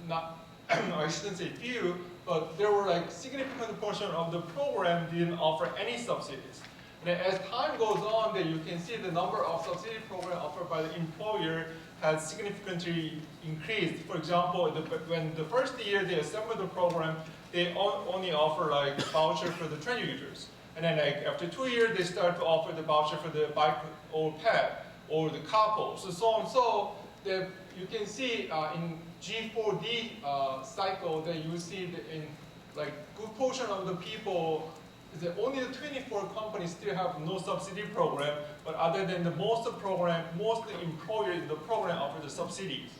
I: not, I shouldn't say few, but there were like significant portion of the program didn't offer any subsidies. And as time goes on, then you can see the number of subsidy programs offered by the employer has significantly increased. For example, when the first year they assembled the program, they only offer like voucher for the transit users. And then like after 2 years, they start to offer the voucher for the bike or pet or the couple, so on. So that you can see in G4D cycle that you see that in like good portion of the people, that only the 24 companies still have no subsidy program, but other than the most employers in the program offer the subsidies.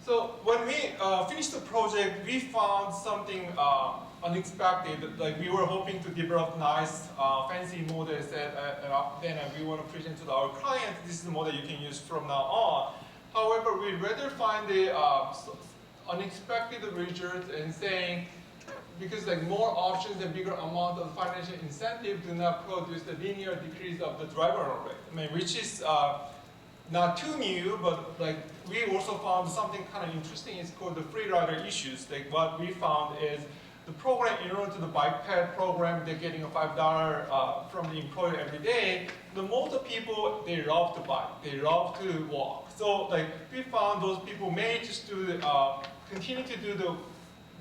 I: So when we finished the project, we found something unexpected. Like we were hoping to develop nice, fancy models that then we want to present to our clients. This is the model you can use from now on. However, we'd rather find the unexpected results and saying, because like more options and bigger amount of financial incentive do not produce the linear decrease of the driver rate. I mean, which is not too new, but like we also found something kind of interesting. It's called the free rider issues. Like what we found is the program, in order to the bike ped program, they're getting a $5 from the employer every day. The most people, they love to bike, they love to walk. So like we found those people may just do continue to do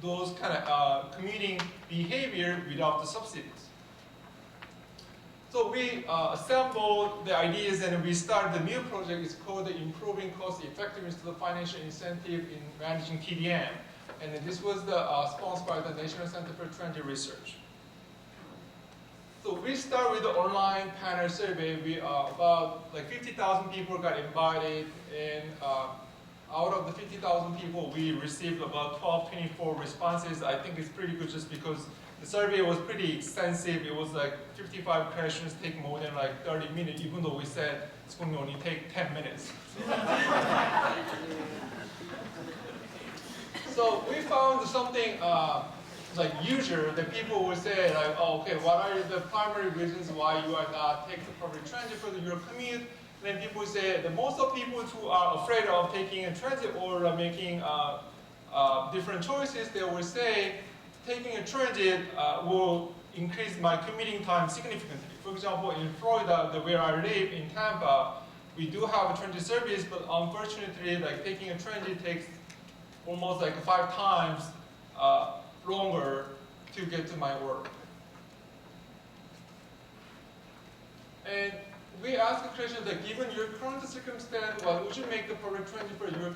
I: those kind of commuting behavior without the subsidies. So we assembled the ideas and we started the new project. It's called the Improving Cost Effectiveness to the Financial Incentive in Managing TDM. And this was sponsored by the National Center for Transit Research. So we start with the online panel survey. We about like 50,000 people got invited, and out of the 50,000 people, we received about 24 responses. I think it's pretty good just because the survey was pretty extensive. It was like 55 questions, take more than like 30 minutes, even though we said it's going to only take 10 minutes. So we found something like usual that people would say like, oh, okay, what are the primary reasons why you are not taking public transit for your commute? Then people say that most of people who are afraid of taking a transit or making different choices, they will say taking a transit will increase my commuting time significantly. For example, in Florida, where I live in Tampa, we do have a transit service, but unfortunately, like taking a transit takes almost like 5 times longer to get to my work. And we asked the question that given your current circumstance, why would you make the public transit for your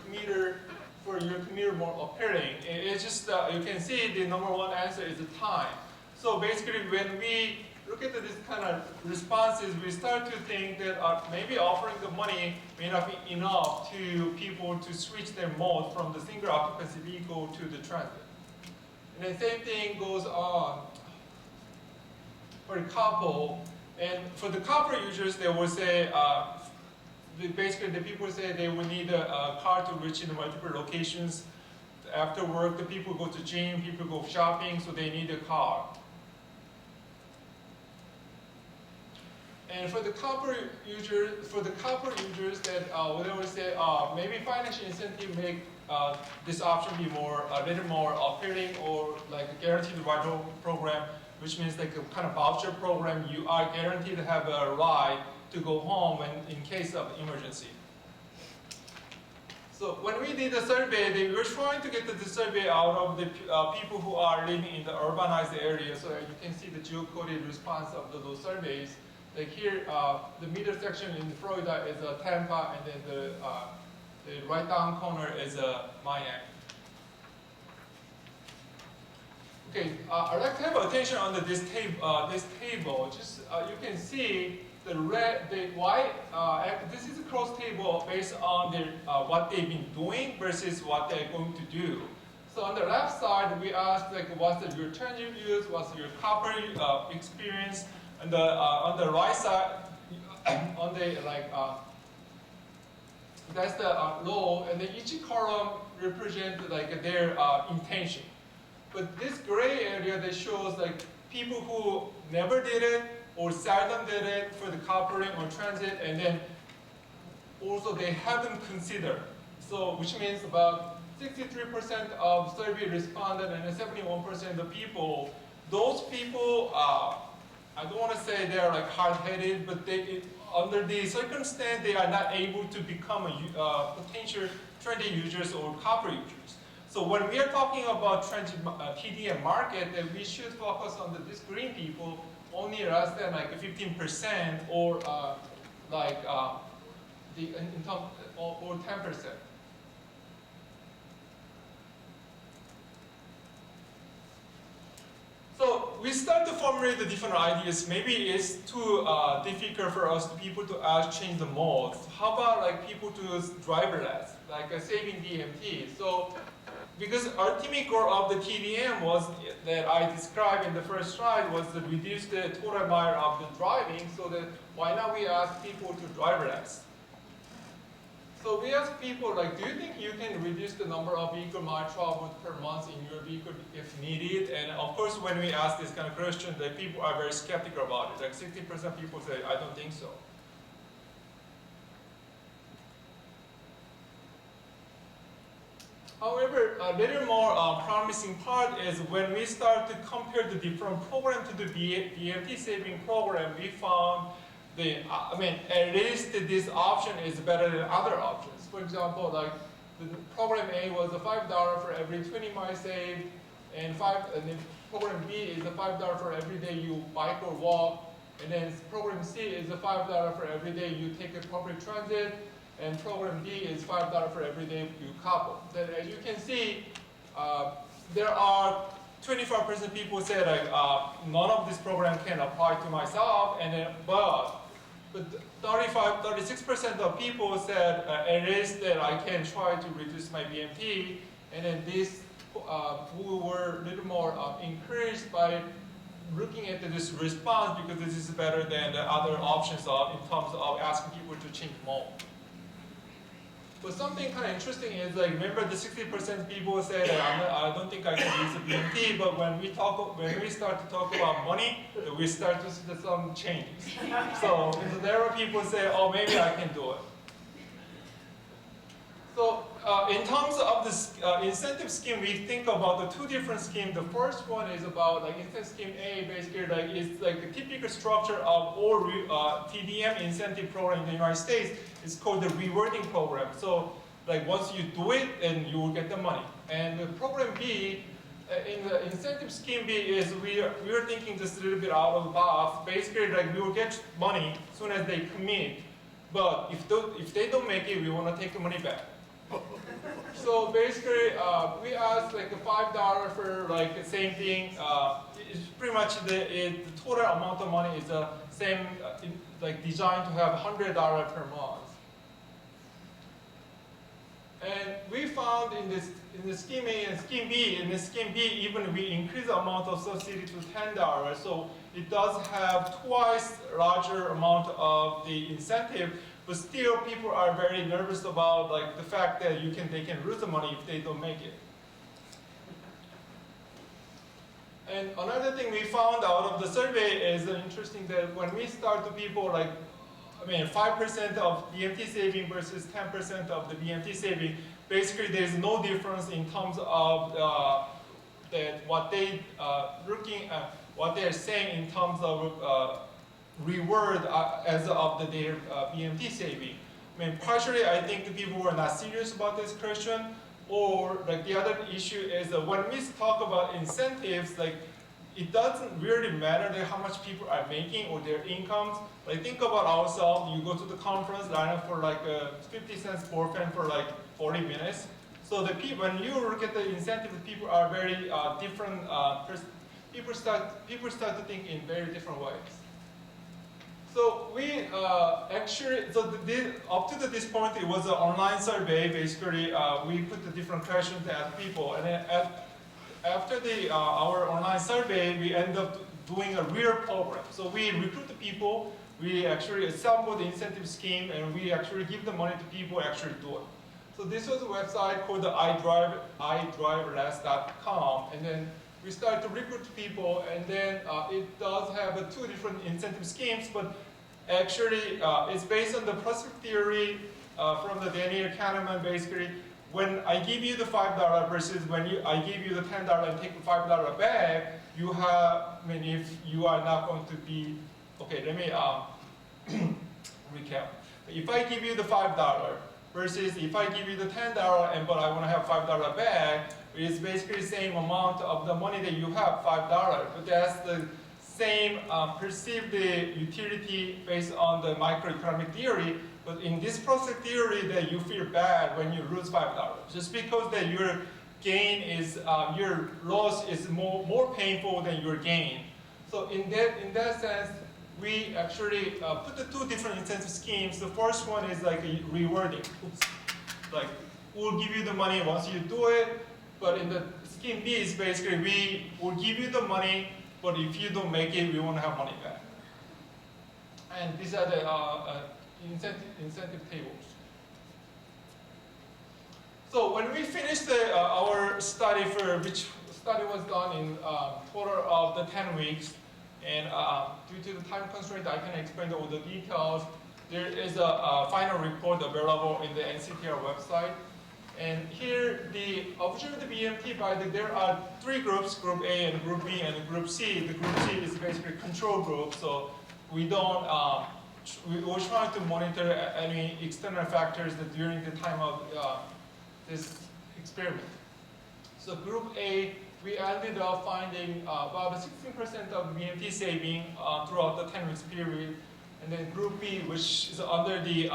I: commuter more appealing? It's just, you can see the number one answer is the time. So basically when we look at this kind of responses, we start to think that maybe offering the money may not be enough to people to switch their mode from the single occupancy vehicle to the transit. And the same thing goes on for the couple. And for the couple users, they will say, basically the people say they will need a car to reach in multiple locations. After work, the people go to gym, people go shopping, so they need a car. And for the couple users, that what I would say, maybe financial incentive make this option be a little more appealing, or like a guaranteed ride program, which means like a kind of voucher program. You are guaranteed to have a ride to go home in case of emergency. So when we did the survey, we were trying to get the survey out of the people who are living in the urbanized area. So you can see the geocoded response of those surveys. Like here, the middle section in Florida is Tampa, and then the right down corner is Miami. Okay, I'd like to have attention on this table. Just you can see the white. This is a cross table based on what they've been doing versus what they're going to do. So on the left side, we asked like, what's the return you use, what's your copper experience, and on the right side, on the that's the low, and then each column represents like their intention. But this gray area that shows like people who never did it or seldom did it for the carpooling or transit, and then also they haven't considered. So which means about 63% of survey responded and 71% of people. Those people, I don't want to say they're like hard-headed, but under the circumstance they are not able to become a potential transit users or copper users. So when we are talking about TDM market, that we should focus on this green people only less than like 15% or or 10%. So we start to formulate the different ideas. Maybe it's too difficult for us people to change the modes. How about like people to use driverless, like saving DMT? So because ultimate goal of the TDM was that I described in the first slide was to reduce the total mile of the driving. So that why not we ask people to driverless? So we ask people like, do you think you can reduce the number of vehicle miles traveled per month in your vehicle if needed? And of course, when we ask this kind of question, the people are very skeptical about it. Like 60% people say, I don't think so. However, a little more promising part is when we start to compare the different programs to the BMT saving program, we found at least this option is better than other options. For example, like the program A was $5 for every 20 miles saved, and then program B is $5 for every day you bike or walk, and then program C is $5 for every day you take a public transit, and program D is $5 for every day you couple. Then as you can see, there are 25% people say like none of this program can apply to myself, and then but 36% of people said at least that I can try to reduce my BMT, and then this who were a little more encouraged by looking at this response because this is better than the other options in terms of asking people to change mode. But something kind of interesting is like, remember the 60% people say that I don't think I can use the BMT, but when we start to talk about money, we start to see some changes. So there are people say, oh, maybe I can do it. So in terms of this incentive scheme, we think about the two different schemes. The first one is about like incentive scheme A, basically like it's like the typical structure of all TDM incentive program in the United States. It's called the rewarding program. So like once you do it, then you will get the money. And the program B, in the incentive scheme B is we are thinking just a little bit out of the box. Basically like we will get money as soon as they commit. But if they don't make it, we want to take the money back. So basically, we asked like $5 for like the same thing. It's pretty much the total amount of money is the same, like designed to have $100 per month. And we found in the scheme A and scheme B, in the scheme B, even we increase the amount of subsidy to $10. So it does have twice larger amount of the incentive. But still, people are very nervous about like the fact that they can lose the money if they don't make it. And another thing we found out of the survey is interesting that when we start to people like, 5% of BMT saving versus 10% of the BMT saving, basically there's no difference in terms of that what they what they're saying in terms of reward as of their BMT saving. mean, partially I think the people were not serious about this question, or like the other issue is that when we talk about incentives, like it doesn't really matter like how much people are making or their incomes. Like think about ourselves, you go to the conference, line up for like 50 cents ball pen for like 40 minutes. So the people, when you look at the incentives, people are very different. People start to think in very different ways. So we actually, so up to this point, it was an online survey. Basically, we put the different questions to ask people, and then after our online survey, we end up doing a real program. So we recruit the people, we actually assemble the incentive scheme, and we actually give the money to people who actually do it. So this was a website called the idriveless.com, and then we start to recruit people, and then it does have two different incentive schemes, but actually it's based on the prospect theory from the Daniel Kahneman. Basically, when I give you the $5 versus when I give you the $10 and take the $5 back, you have, I mean, if you are not going to be, okay, let me recap. If I give you the $5 versus if I give you the $10 but I want to have $5 back, it's basically the same amount of the money that you have, $5, but that's the same perceived utility based on the microeconomic theory. But in this prospect theory, that you feel bad when you lose $5, just because that your gain is your loss is more painful than your gain. So in that sense, we actually put the two different incentive schemes. The first one is like a rewarding. Like we'll give you the money once you do it. But in the scheme B is basically we will give you the money, but if you don't make it, we won't have money back. And these are the incentive tables. So when we finished our study, which study was done in total of the 10 weeks, and due to the time constraint, I can explain all the details. There is a final report available in the NCTR website. And here, the observed BMT there are three groups, Group A and Group B and Group C. The Group C is basically a control group, so we don't, we're trying to monitor any external factors that during the time of this experiment. So Group A, we ended up finding about 16% of BMT saving throughout the 10 weeks period. And then Group B, which is under the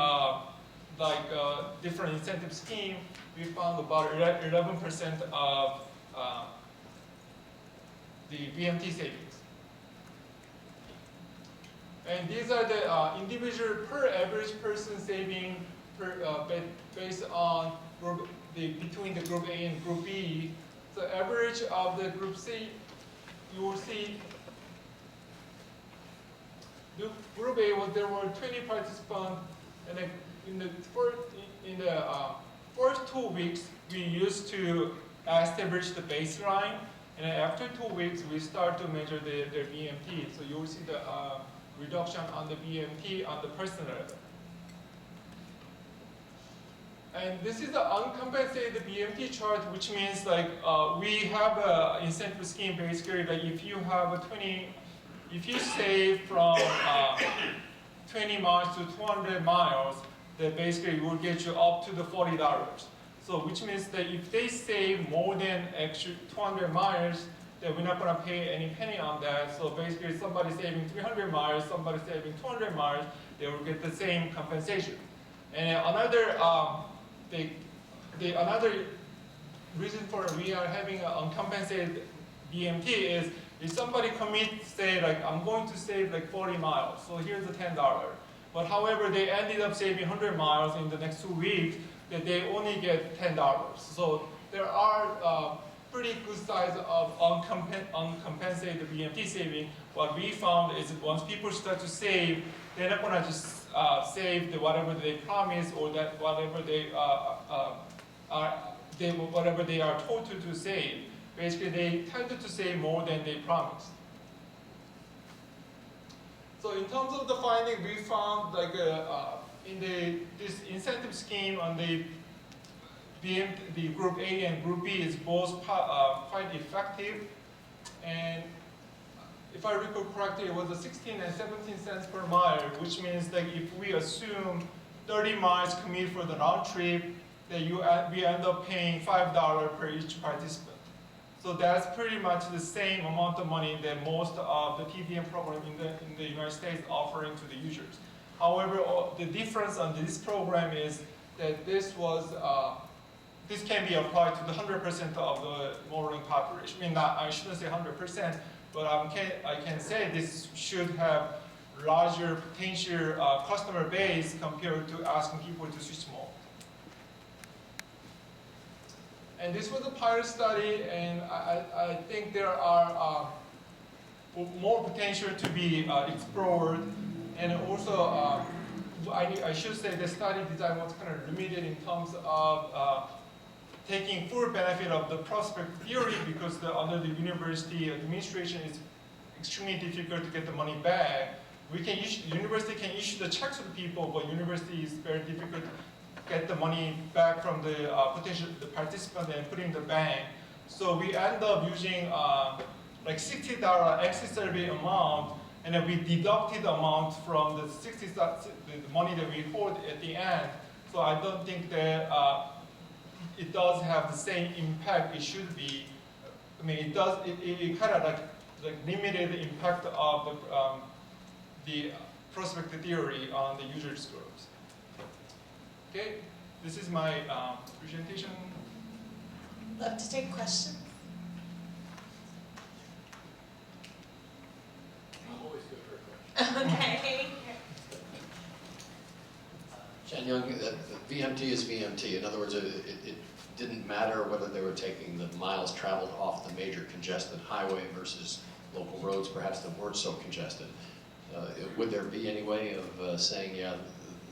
I: different incentive scheme, we found about 11% of the BMT savings. And these are the individual per average person saving based on between the Group A and Group B. The average of the Group C, you will see the Group A there were 20 participants, and in the first 2 weeks we used to establish the baseline, and after 2 weeks we start to measure their BMT. So you will see the reduction on the BMT on the person level. And this is the uncompensated BMT chart, which means like we have an incentive scheme basically like if you have if you save from 20 miles to 200 miles, that basically will get you up to the $40. So which means that if they save more than extra 200 miles, then we're not going to pay any penny on that. So basically somebody saving 300 miles, somebody saving 200 miles, they will get the same compensation. And another another reason for we are having an uncompensated BMT is if somebody commits, say like I'm going to save like 40 miles, so here's the $10. But however, they ended up saving 100 miles in the next 2 weeks, that they only get $10. So there are pretty good size of uncompensated BMT saving. What we found is once people start to save, they're not gonna just save whatever they promise or that whatever they are told to save. Basically, they tended to save more than they promised. So in terms of the finding, we found like in this incentive scheme on the Group A and Group B is both quite effective. And if I recall correctly, it was a 16 and 17 cents per mile, which means that if we assume 30 miles commute for the round trip, that we end up paying $5 per each participant. So that's pretty much the same amount of money that most of the TDM program in the United States offering to the users. However, the difference on this program is that this can be applied to the 100% of the motoring population. I mean, I shouldn't say 100%, but I can say this should have larger potential customer base compared to asking people to switch mode. And this was a pilot study, and I think there are more potential to be explored. And also, I should say the study design was kind of limited in terms of taking full benefit of the prospect theory, because under the university administration it's extremely difficult to get the money back. University can issue the checks to the people, but university is very difficult to get the money back from the participant and put in the bank. So we end up using like $60 exit survey amount, and then we deducted the amount from the money that we hold at the end. So I don't think that it does have the same impact it should be. I mean, it kind of like limited the impact of the prospect theory on the users groups. Okay, this is my presentation.
A: Love to take questions.
H: I'm always good for a question.
A: Okay.
C: Chanyoung, the VMT is VMT. In other words, it didn't matter whether they were taking the miles traveled off the major congested highway versus local roads, perhaps that weren't so congested. Would there be any way of saying, yeah,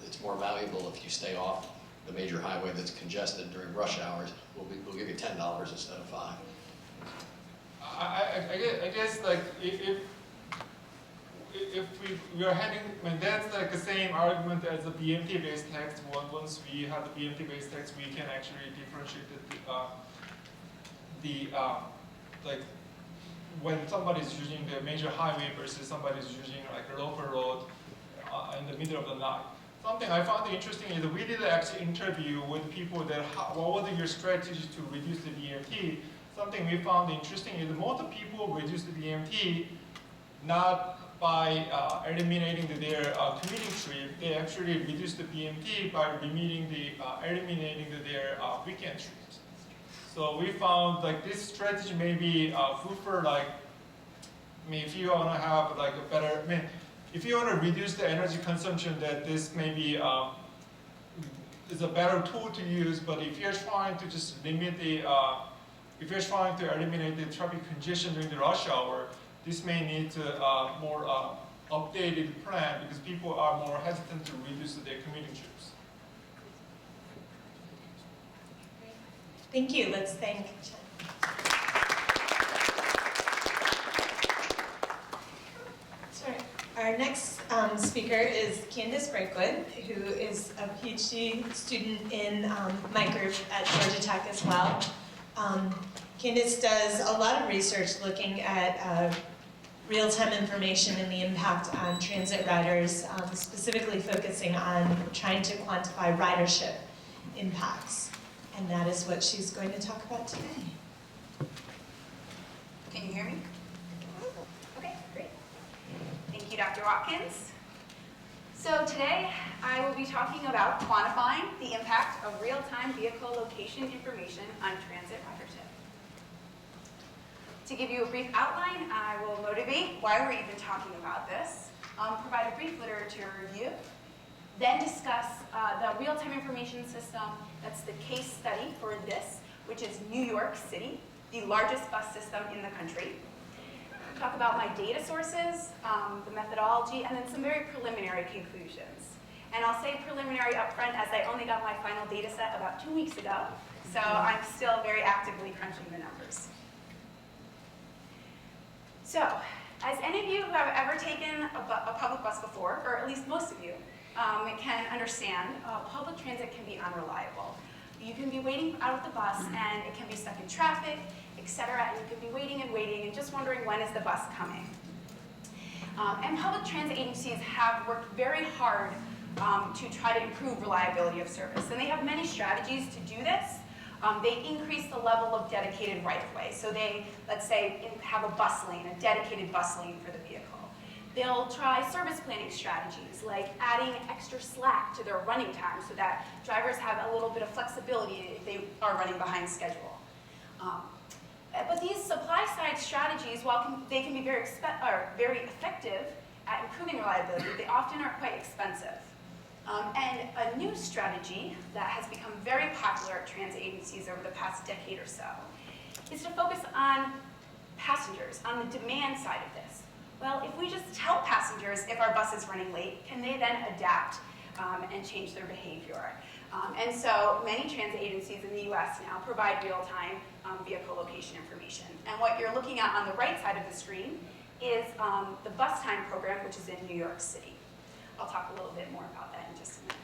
C: it's more valuable if you stay off the major highway that's congested during rush hours? We'll give you $10 instead of $5.
I: I guess like if we are heading, I mean, that's like the same argument as the BMT-based tax. Once we have the BMT-based tax, we can actually differentiate like when somebody's using the major highway versus somebody's using like a local road in the middle of the night. Something I found interesting is that we did actually interview with people that what was your strategy to reduce the BMT. Something we found interesting is that most people reduce the BMT not by eliminating their commuting trip. They actually reduce the BMT by eliminating their weekend trips. So we found like this strategy may be good for like, I mean, if you want to have like a better, I mean, if you want to reduce the energy consumption, that this maybe is a better tool to use. But if you're trying to just limit the, if you're trying to eliminate the traffic congestion during the rush hour, this may need to more updated plan, because people are more hesitant to reduce their commuting trips.
A: Thank you. Let's thank Chen. Sorry. Our next speaker is Candace Brakewood, who is a PhD student in my group at Georgia Tech as well. Candace does a lot of research looking at real-time information and the impact on transit riders, specifically focusing on trying to quantify ridership impacts. And that is what she's going to talk about today.
J: Can you hear me? Okay, great. Thank you, Dr. Watkins. So today, I will be talking about quantifying the impact of real-time vehicle location information on transit ridership. To give you a brief outline, I will motivate why we're even talking about this, provide a brief literature review, then discuss the real-time information system that's the case study for this, which is New York City, the largest bus system in the country. Talk about my data sources, the methodology, and then some very preliminary conclusions. And I'll say preliminary up front, as I only got my final data set about 2 weeks ago, so I'm still very actively crunching the numbers. So, as any of you who have ever taken a public bus before, or at least most of you, can understand, public transit can be unreliable. You can be waiting out of the bus and it can be stuck in traffic, etc., and you can be waiting and just wondering when is the bus coming. And public transit agencies have worked very hard to try to improve reliability of service. And they have many strategies to do this. They increase the level of dedicated right-of-way. So they, let's say, have a bus lane, a dedicated bus lane for the vehicle. They'll try service planning strategies, like adding extra slack to their running time so that drivers have a little bit of flexibility if they are running behind schedule. But these supply-side strategies, while they can be very effective at improving reliability, they often are quite expensive. And a new strategy that has become very popular at transit agencies over the past decade or so is to focus on passengers, on the demand side of this. Well, if we just tell passengers if our bus is running late, can they then adapt and change their behavior? And so many transit agencies in the US now provide real-time vehicle location information. And what you're looking at on the right side of the screen is the bus time program, which is in New York City. I'll talk a little bit more about that in just a minute.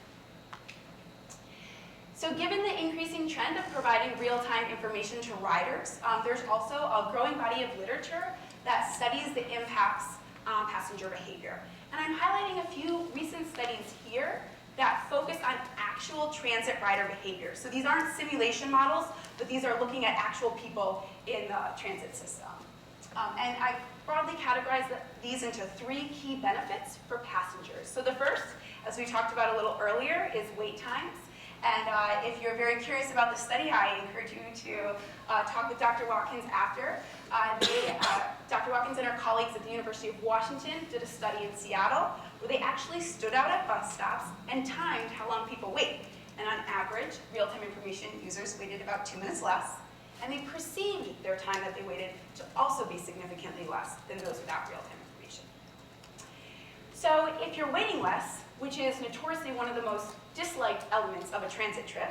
J: So given the increasing trend of providing real-time information to riders, there's also a growing body of literature that studies the impacts on passenger behavior. And I'm highlighting a few recent studies here that focus on actual transit rider behavior. So these aren't simulation models, but these are looking at actual people in the transit system. And I broadly categorize these into 3 key benefits for passengers. So the first, as we talked about a little earlier, is wait times. And if you're very curious about the study, I encourage you to talk with Dr. Watkins after. Dr. Watkins and her colleagues at the University of Washington did a study in Seattle where they actually stood out at bus stops and timed how long people wait. And on average, real-time information users waited about 2 minutes less, and they perceived their time that they waited to also be significantly less than those without real-time information. So if you're waiting less, which is notoriously one of the most disliked elements of a transit trip,